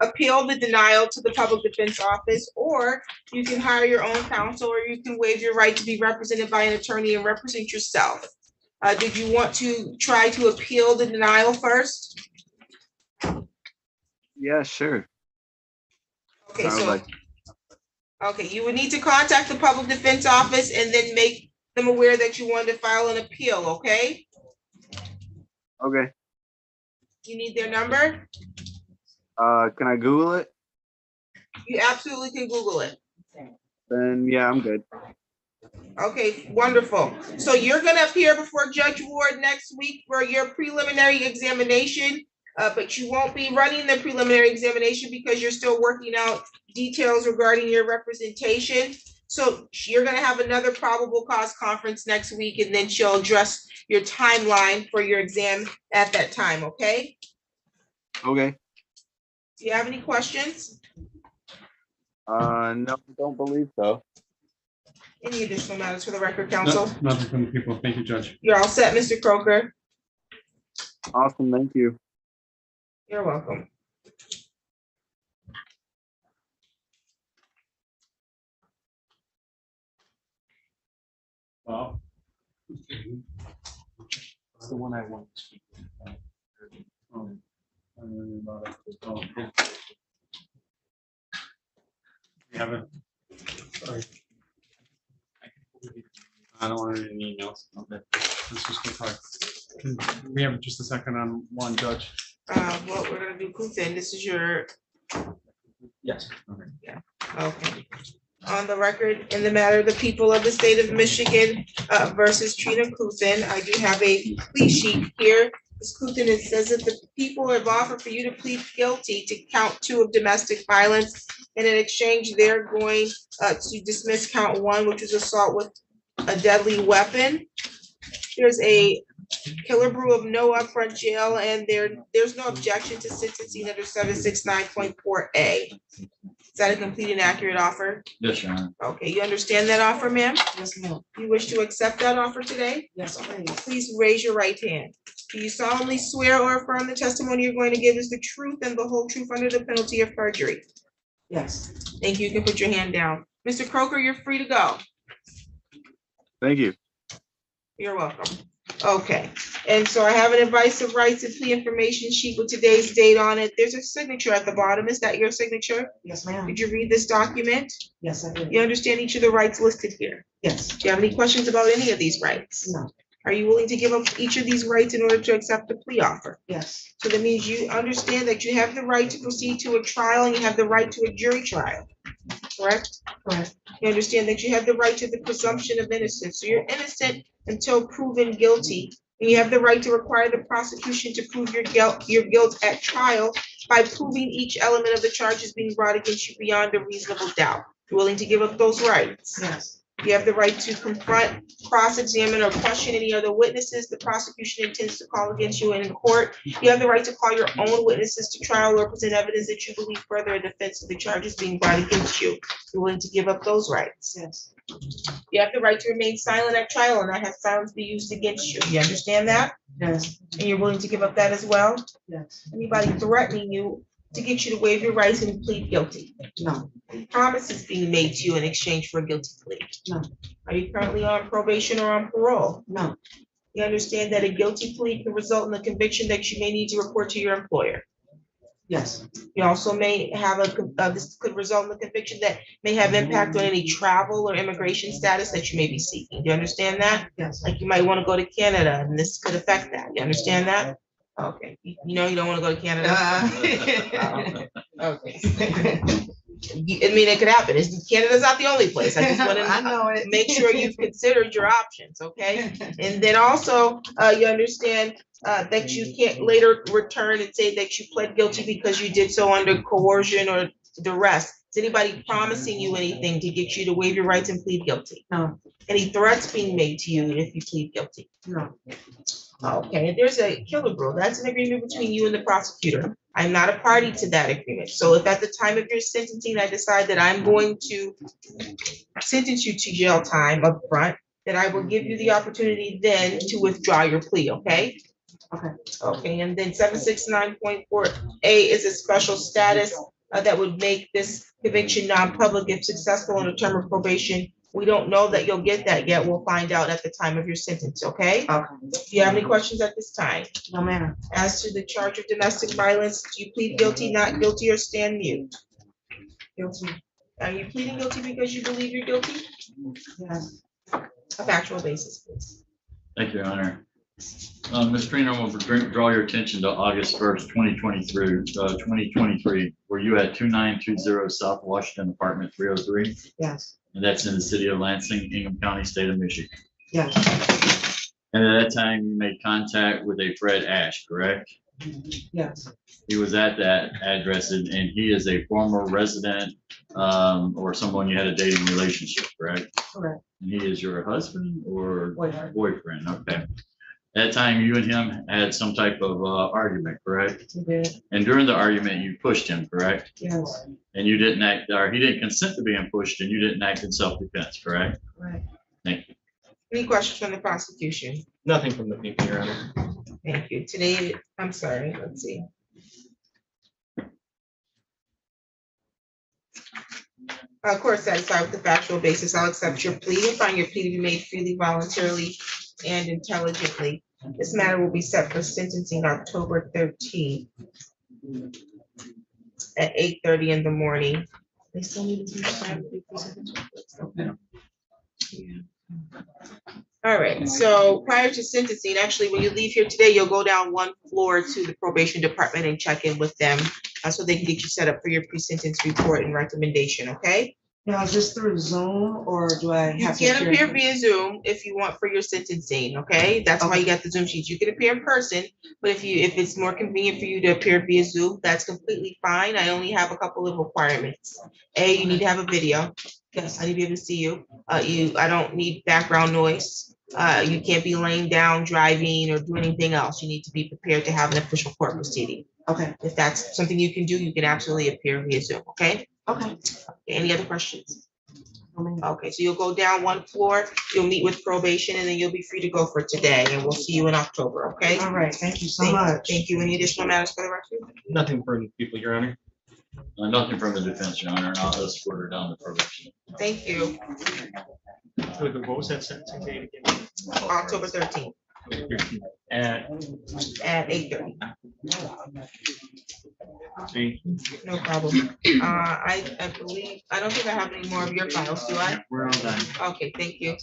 appeal the denial to the public defense office, or you can hire your own counsel, or you can waive your right to be represented by an attorney and represent yourself. Did you want to try to appeal the denial first? Yeah, sure. Okay, Sounds so, like- okay, you would need to contact the public defense office and then make them aware that you wanted to file an appeal, okay? Okay. You need their number? Can I Google it? You absolutely can Google it. Then yeah, I'm good. Okay, wonderful. So you're gonna appear before Judge Ward next week for your preliminary examination, but you won't be running the preliminary examination because you're still working out details regarding your representation. So you're gonna have another probable cause conference next week, and then she'll address your timeline for your exam at that time, okay? Okay. Do you have any questions? No, I don't believe so. Any additional matters for the record, counsel? Nothing from the people. Thank you, Judge. You're all set, Mr. Croker. Awesome, thank you. You're welcome. Well, that's the one I want to speak with. We have a, sorry. I don't want to read any emails. Okay. Let's just go talk. We have just a second on one, Judge. Well, we're gonna do Kristen. This is your, Yes. Okay. yeah, okay. On the record, in the matter of the people of the state of Michigan versus Trina Kristen, I do have a plea sheet here. Ms. Kristen, it says that the people have offered for you to plead guilty to count 2 of domestic violence. And in exchange, they're going to dismiss count 1, which is assault with a deadly weapon. There's a killer brew of no upfront jail, and there's no objection to sentencing under 769.4A. Is that a complete and accurate offer? Yes, Your Honor. Okay, you understand that offer, ma'am? Yes, ma'am. You wish to accept that offer today? Yes, please. Please raise your right hand. Do you solemnly swear or affirm the testimony you're going to give is the truth and the whole truth under the penalty of perjury? Yes. Thank you. You can put your hand down. Mr. Croker, you're free to go. Thank you. You're welcome. Okay, and so I have an advice of rights and plea information sheet with today's date on it. There's a signature at the bottom. Is that your signature? Yes, ma'am. Did you read this document? Yes, I did. You understand each of the rights listed here? Yes. Do you have any questions about any of these rights? No. Are you willing to give up each of these rights in order to accept the plea offer? Yes. So that means you understand that you have the right to proceed to a trial and you have the right to a jury trial, correct? Correct. You understand that you have the right to the presumption of innocence. So you're innocent until proven guilty. And you have the right to require the prosecution to prove your guilt at trial by proving each element of the charges being brought against you beyond a reasonable doubt. You're willing to give up those rights? Yes. You have the right to confront, cross-examine, or question any other witnesses the prosecution intends to call against you in court. You have the right to call your own witnesses to trial or present evidence that you believe further a defense of the charges being brought against you. You're willing to give up those rights? Yes. You have the right to remain silent at trial and not have silence be used against you. You understand that? Yes. And you're willing to give up that as well? Yes. Anybody threatening you to get you to waive your rights and plead guilty? No. Promises being made to you in exchange for a guilty plea? No. Are you currently on probation or on parole? No. You understand that a guilty plea can result in a conviction that you may need to report to your employer? Yes. You also may have this could result in a conviction that may have impact on any travel or immigration status that you may be seeking. Do you understand that? Yes. Like you might want to go to Canada and this could affect that. You understand that? Okay. You know you don't want to go to Canada? Okay. I mean, it could happen. Canada's not the only place. I just want I know to it. make sure you've considered your options, okay? And then also, you understand that you can't later return and say that you pled guilty because you did so under coercion or duress. Is anybody promising you anything to get you to waive your rights and plead guilty? No. Any threats being made to you if you plead guilty? No. Okay, and there's a killer rule. That's an agreement between you and the prosecutor. I'm not a party to that agreement. So if at the time of your sentencing, I decide that I'm going to sentence you to jail time up front, then I will give you the opportunity then to withdraw your plea, okay? Okay. Okay, and then 769.4A is a special status that would make this conviction non-public if successful in a term of probation. We don't know that you'll get that yet. We'll find out at the time of your sentence, okay? Okay. Do you have any questions at this time? No, ma'am. As to the charge of domestic violence, do you plead guilty, not guilty, or stand mute? Guilty. Are you pleading guilty because you believe you're guilty? Yes. A factual basis, please. Thank you, Your Honor. Ms. Trina, I will draw your attention to August 1st, 2023, where you had 2920 South Washington, apartment 303. Yes. And that's in the city of Lansing, Ingham County, state of Michigan. Yes. And at that time, you made contact with a Fred Ash, correct? Yes. He was at that address and he is a former resident, or someone you had a dating relationship, correct? Correct. And he is your husband or Boyfriend. boyfriend, okay. That time you and him had some type of argument, correct? We did. And during the argument, you pushed him, correct? Yes. And you didn't act, or he didn't consent to being pushed and you didn't act in self-defense, correct? Right. Thank you. Any questions from the prosecution? Nothing from the people, Your Honor. Thank you. Today, I'm sorry, let's see. Court satisfied with the factual basis, I'll accept your plea and find your plea to be made freely, voluntarily, and intelligently. This matter will be set for sentencing October 13th at 8:30 in the morning. They still need to time to be presented. Okay. Yeah. All right, so prior to sentencing, actually, when you leave here today, you'll go down one floor to the probation department and check in with them so they can get you set up for your pre-sentence report and recommendation, okay? Now, is this through Zoom or do I You have to? can appear via Zoom if you want for your sentencing, okay? That's why you got the Zoom sheets. You can appear in person, but if it's more convenient for you to appear via Zoom, that's completely fine. I only have a couple of requirements. A, you need to have a video. Yes, I need to be able to see you. I don't need background noise. You can't be laying down, driving, or doing anything else. You need to be prepared to have an official court proceeding. Okay. If that's something you can do, you can absolutely appear via Zoom, okay? Okay. Any other questions? Okay, so you'll go down one floor, you'll meet with probation, and then you'll be free to go for today, and we'll see you in October, okay? All right, thank you so much. Thank you. Any additional matters for the record? Nothing from the people, Your Honor. Nothing from the defense, Your Honor, and I'll escort her down to probation. Thank you. What was that sentencing date again? October 13th At at 8:30. Thank you. No problem. I believe, I don't think I have any more of your files, do I? We're all done. Okay, thank you.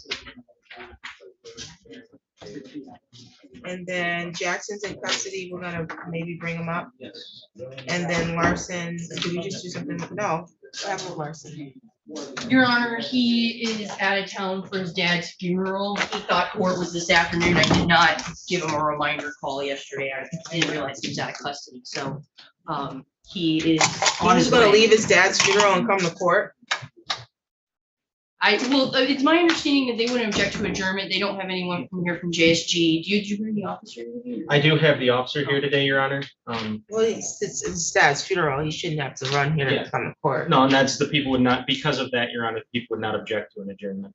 And then Jackson's in custody, we're gonna maybe bring him up. Yes. And then Larson, did we just do something? No, what happened with Larson? Your Honor, he is out of town for his dad's funeral. He thought court was this afternoon. I did not give him a reminder call yesterday. I didn't realize he was out of custody, so he is on He was his gonna way. leave his dad's funeral and come to court? Well, it's my understanding that they wouldn't object to adjournment. They don't have anyone from here from JSG. Did you bring the officer with you? I do have the officer here today, Your Honor. Well, it's his dad's funeral, he shouldn't have to run here Yeah. to come to court. No, and that's the people would not, because of that, Your Honor, the people would not object to an adjournment.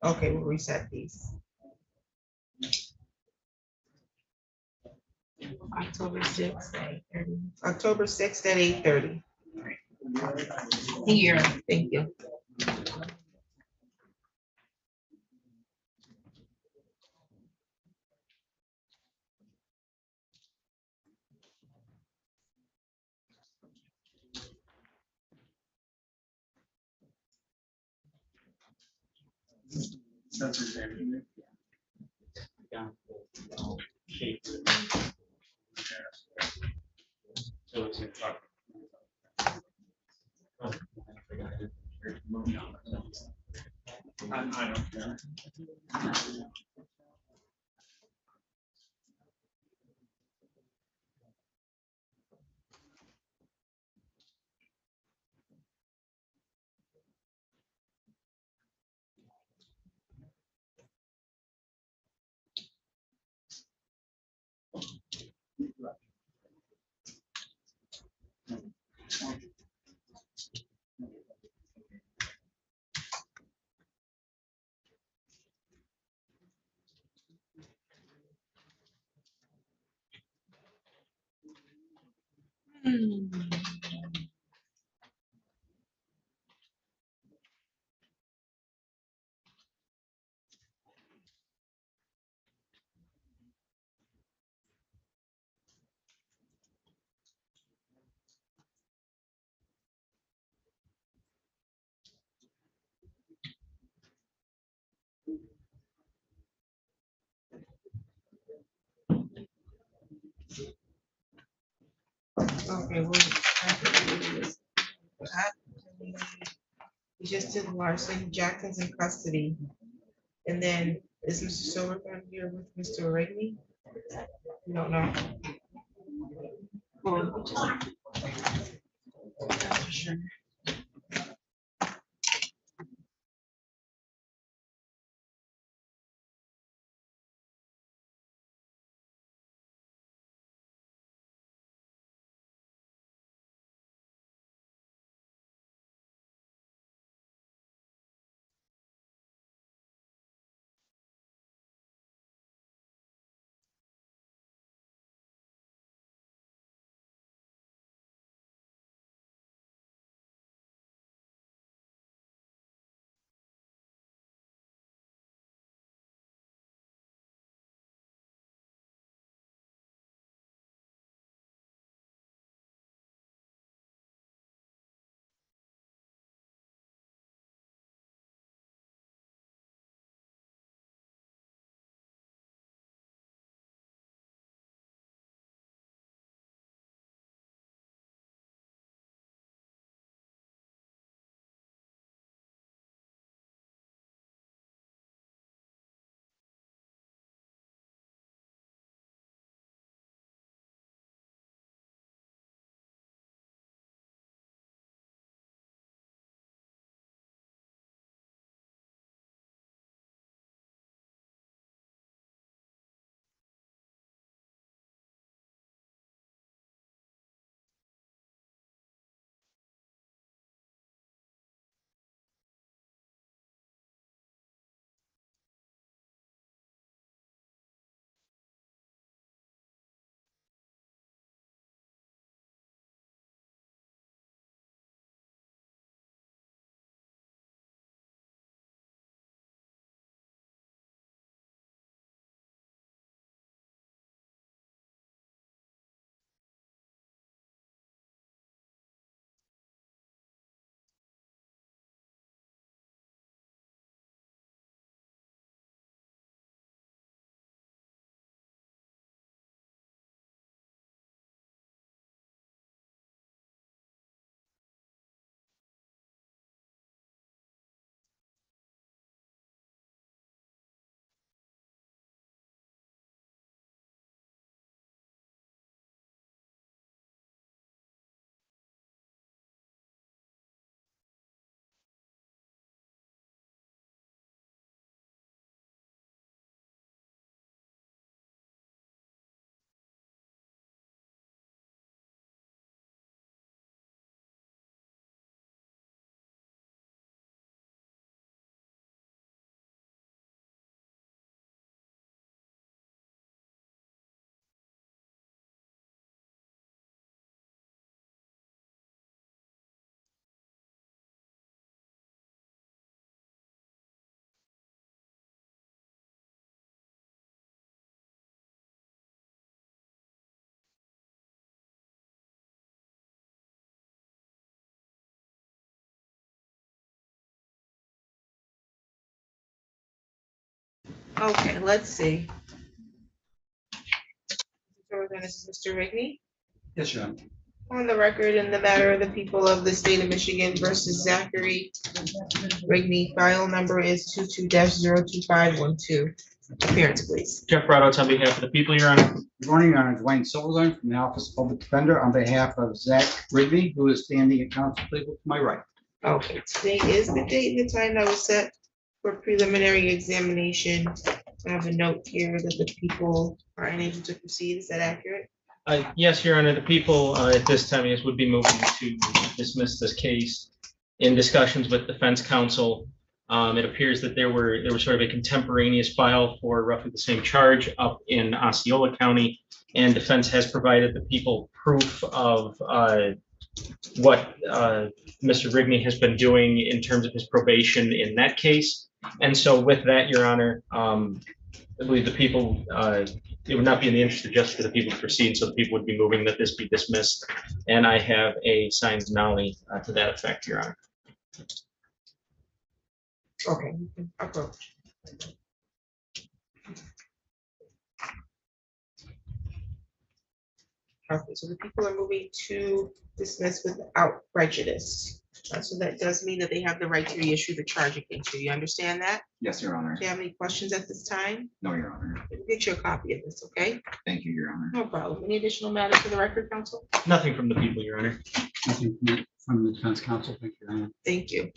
Okay, we'll reset these. October 6th, at 8:30. October 6th at 8:30. Thank you, Your Honor. Thank you. Okay, we'll We just did Larson, Jackson's in custody. And then is Mr. Silverman here with Mr. Rigney? We don't know. Okay, let's see. So then this is Mr. Rigney. Yes, Your Honor. On the record in the matter of the people of the state of Michigan versus Zachary Rigney, file number is 22-02512. Appearance, please. Jeff Braddock on behalf of the people, Your Honor. Good morning, Your Honor. Dwayne Silverline from the Office of Public Defender on behalf of Zach Rigby, who is standing at counsel table to my right. Okay, today is the date and the time that was set for preliminary examination. I have a note here that the people are unable to proceed. Is that accurate? Yes, Your Honor, the people at this time, yes, would be moving to dismiss this case. In discussions with defense counsel, it appears that there was sort of a contemporaneous file for roughly the same charge up in Osceola County, and defense has provided the people proof of what Mr. Rigney has been doing in terms of his probation in that case. And so with that, Your Honor, I believe the people, it would not be in the interest of justice for the people to proceed, so the people would be moving that this be dismissed. And I have a signed nollie to that effect, Your Honor. Okay, you can approach. Okay, so the people are moving to dismiss without prejudice. So that does mean that they have the right to reissue the charge against you. You understand that? Yes, Your Honor. Do you have any questions at this time? No, Your Honor. We'll get you a copy of this, okay? Thank you, Your Honor. No problem. Any additional matters for the record, counsel? Nothing from the people, Your Honor. Nothing from the defense counsel. Thank you, Your Honor. Thank you.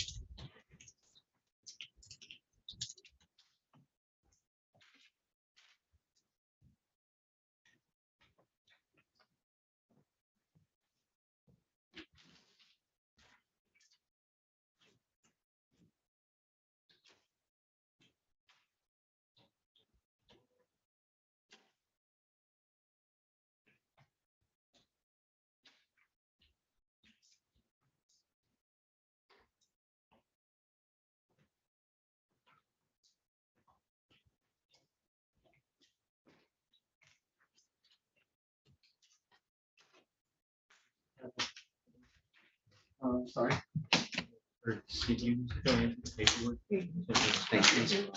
Sorry. Or did you go into the paperwork? Thank you.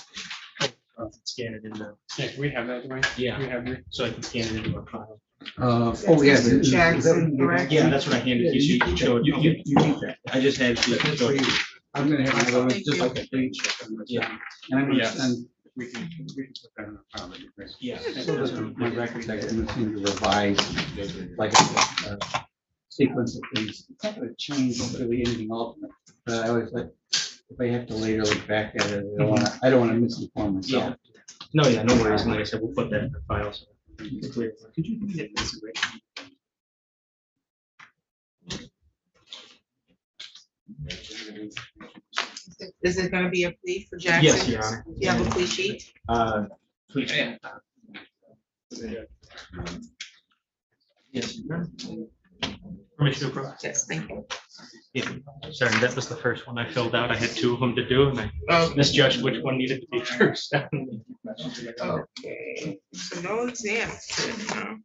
Scan it in the. Yeah, we have that, right? Yeah. We have your. So I can scan it into our file. Oh, yeah. Mr. Jackson, correct? Yeah, that's what I handed you. So you can show it. You need that. I just had to show it. I'm gonna have another one, Thank just you. like a page check on this. Yeah. And I'm gonna Yes. send, we can put that in the file. that'd be great. Yeah. So this is my records, I can seem to revise, like a sequence of things. It's not gonna change really anything ultimate, but I always like, if I have to later look back at it, I don't wanna misinform myself. No, yeah, no worries. And like I said, we'll put that in the file. So it's clear. Could you get this away? Is it gonna be a plea for Jackson? Yes, Your Honor. You have a plea sheet? Please. Yes. Permission to approach? Yes, thank you. Yeah, sorry, that was the first one I filled out. I had two of them to do and I Oh. misjudged which one needed to be first. Okay, so no exams. huh?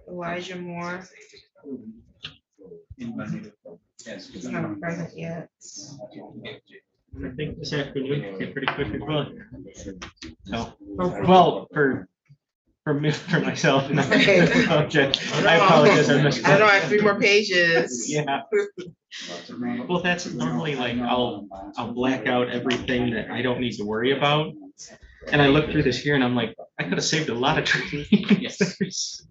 Elijah Moore. He's not present yet. I think this afternoon came pretty quick as well. So, well, for me, for myself. not for Okay. the subject. I apologize. I missed. I know I have 3 more pages. Yeah. Well, that's normally like I'll black out everything that I don't need to worry about. And I look through this here and I'm like, I could have saved a lot of training. Yes.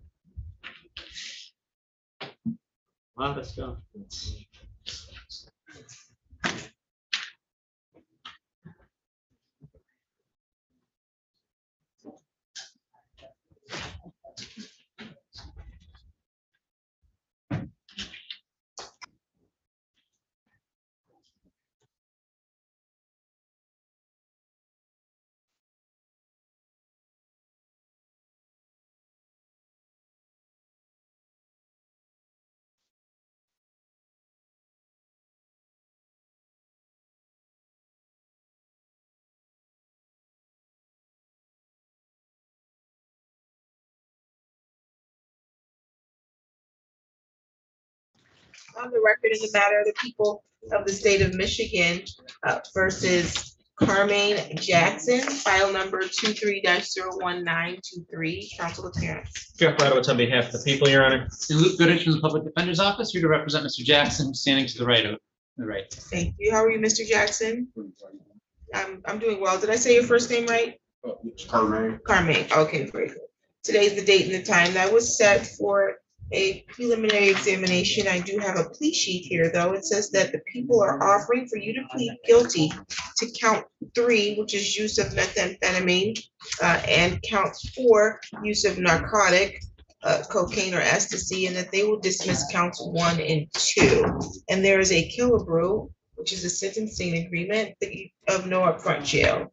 A lot of stuff. On the record in the matter of the people of the state of Michigan versus Carmaine Jackson, file number 23-01923, counsel appearance. Jeff Radowitz on behalf of the people, Your Honor. Luke Goodrich from the Public Defender's Office, here to represent Mr. Jackson, standing to the right of the right. Thank you. How are you, Mr. Jackson? I'm doing well. Did I say your first name right? Carmaine. Carmaine. Okay, very good. Today's the date and the time that was set for a preliminary examination. I do have a plea sheet here, though. It says that the people are offering for you to plead guilty to count 3, which is use of methamphetamine, and count 4, use of narcotic, cocaine or ecstasy, and that they will dismiss counts 1 and 2. And there is a Killebrew, which is a sentencing agreement of no upfront jail.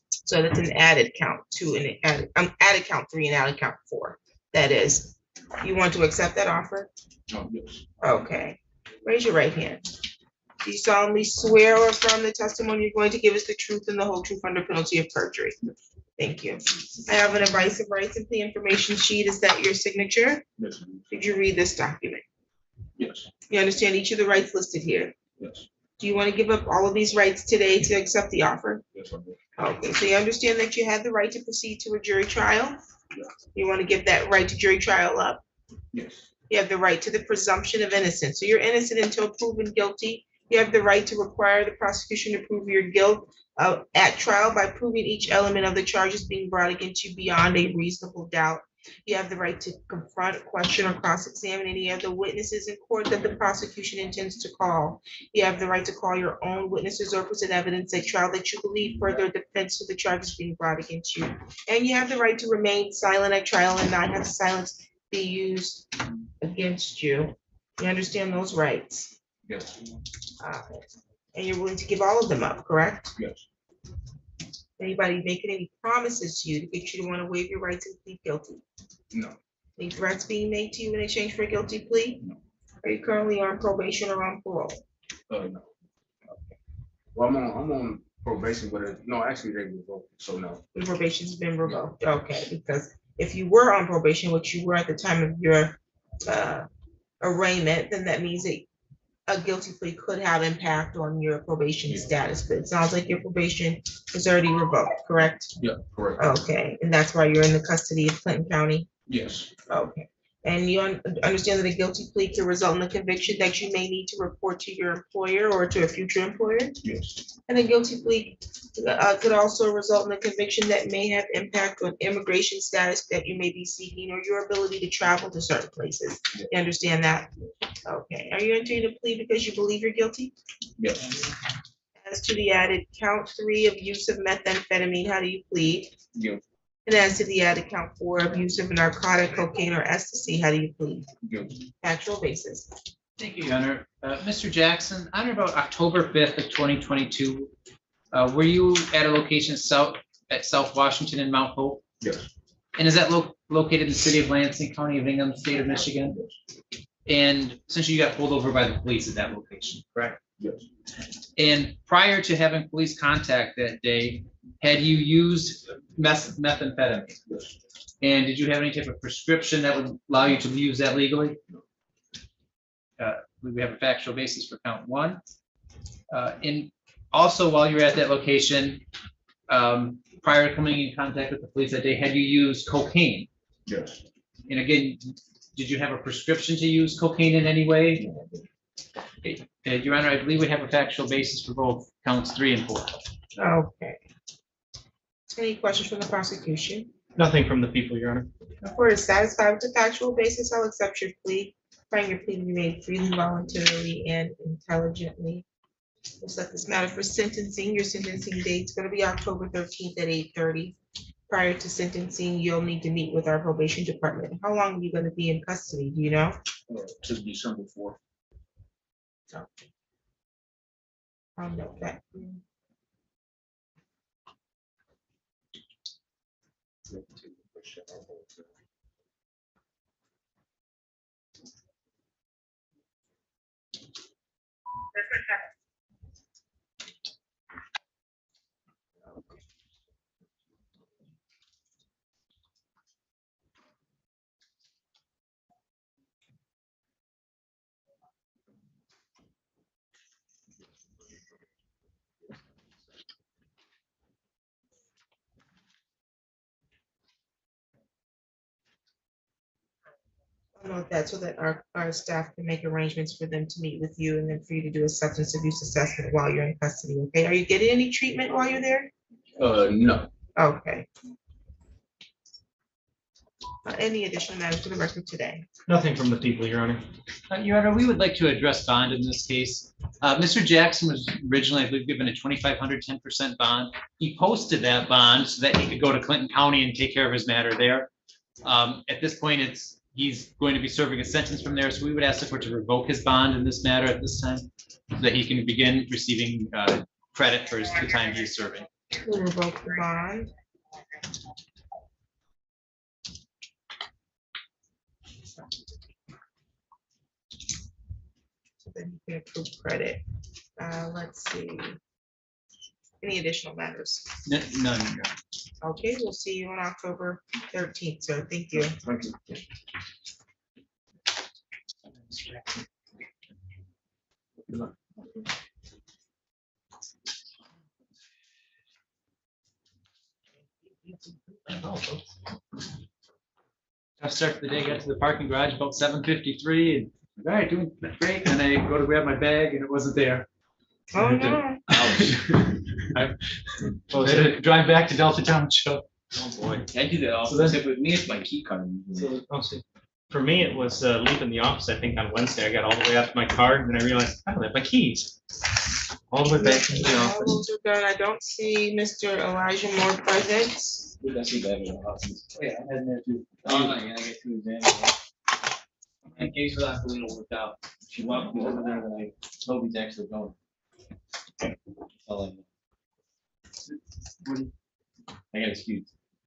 So that's an added count 2 and added count 3 and added count 4. That is. You want to accept that offer? Oh, yes. Okay. Raise your right hand. Do you solemnly swear or affirm the testimony you're going to give us the truth and the whole truth under penalty of perjury? Thank you. I have an advice of rights and plea information sheet. Is that your signature? Yes. Did you read this document? Yes. You understand each of the rights listed here? Yes. Do you want to give up all of these rights today to accept the offer? Yes, I do. Okay, so you understand that you have the right to proceed to a jury trial? You want to give that right to jury trial up? Yes. You have the right to the presumption of innocence. So you're innocent until proven guilty. You have the right to require the prosecution to prove your guilt at trial by proving each element of the charges being brought against you beyond a reasonable doubt. You have the right to confront, question, or cross-examine any of the witnesses in court that the prosecution intends to call. You have the right to call your own witnesses or present evidence at trial that you believe further defense to the charges being brought against you. And you have the right to remain silent at trial and not have silence be used against you. You understand those rights? Yes. And you're willing to give all of them up, correct? Yes. Anybody making any promises to you to get you to want to waive your right to plead guilty? No. Any threats being made to you in exchange for a guilty plea? No. Are you currently on probation or on parole? No. Well, I'm on probation, but no, actually they revoked, so no. The probation's been revoked, okay, because if you were on probation, which you were at the time of your arraignment, then that means that a guilty plea could have impact on your probation status, but it sounds like your probation is already revoked, correct? Yeah, correct. Okay, and that's why you're in the custody of Clinton County? Yes. Okay, and you understand that a guilty plea could result in a conviction that you may need to report to your employer or to a future employer? Yes. And a guilty plea could also result in a conviction that may have impact on immigration status that you may be seeking or your ability to travel to certain places. You understand that? Okay, are you entering a plea because you believe you're guilty? Yes. As to the added count 3 of use of methamphetamine, how do you plead? Guilty. And as to the added count 4 of use of narcotic, cocaine, or ecstasy, how do you plead? Guilty. Factual basis. Thank you, Your Honor. Mr. Jackson, on or about October 5th of 2022, were you at a location at South Washington in Mount Hope? Yes. And is that located in the city of Lansing, County of Hingham, state of Michigan? And since you got pulled over by the police at that location, correct? Yes. And prior to having police contact that day, had you used methamphetamine? Yes. And did you have any type of prescription that would allow you to use that legally? We have a factual basis for count 1. And also, while you were at that location, prior to coming in contact with the police that day, had you used cocaine? Yes. And again, did you have a prescription to use cocaine in any way? Okay. Your Honor, I believe we have a factual basis for both counts 3 and 4. Okay. Any questions from the prosecution? Nothing from the people, Your Honor. The court is satisfied with the factual basis. I'll accept your plea. Find your plea to be made freely, voluntarily, and intelligently. We'll set this matter for sentencing. Your sentencing date's going to be October 13th at 8:30. Prior to sentencing, you'll need to meet with our probation department. How long are you going to be in custody? Do you know? To December 4th. I'll note that. I'll note that so that our staff can make arrangements for them to meet with you and then for you to do a substance abuse assessment while you're in custody. Okay, are you getting any treatment while you're there? No. Okay. Any additional matters for the record today? Nothing from the people, Your Honor. Your Honor, we would like to address bond in this case. Mr. Jackson was originally, I believe, given a 2,500 10% bond. He posted that bond so that he could go to Clinton County and take care of his matter there. At this point, he's going to be serving a sentence from there, so we would ask the court to revoke his bond in this matter at this time, so that he can begin receiving credit for the time he's serving. We'll revoke the bond. So then you can approve credit. Let's see. Any additional matters? None, Your Honor. Okay, we'll see you on October 13th, sir. Thank you. Thank you. I started the day, got to the parking garage about 7:53 and, all right, doing great. And I go to grab my bag and it wasn't there. Oh, no. I had to drive back to Delta Township. Oh, boy. I do that So often, that's- except with me, it's my key card. So, oh, see. For me, it was leaving the office, I think on Wednesday. I got all the way out to my car and then I realized I don't have my keys. All the way back to the All office. those are good. I don't see Mr. Elijah Moore present. I see that in the office. Yeah, I had that too. Oh, no, yeah, I get two exams. In case that Felina worked out, she walked me over there, and Toby's actually going. I got excused.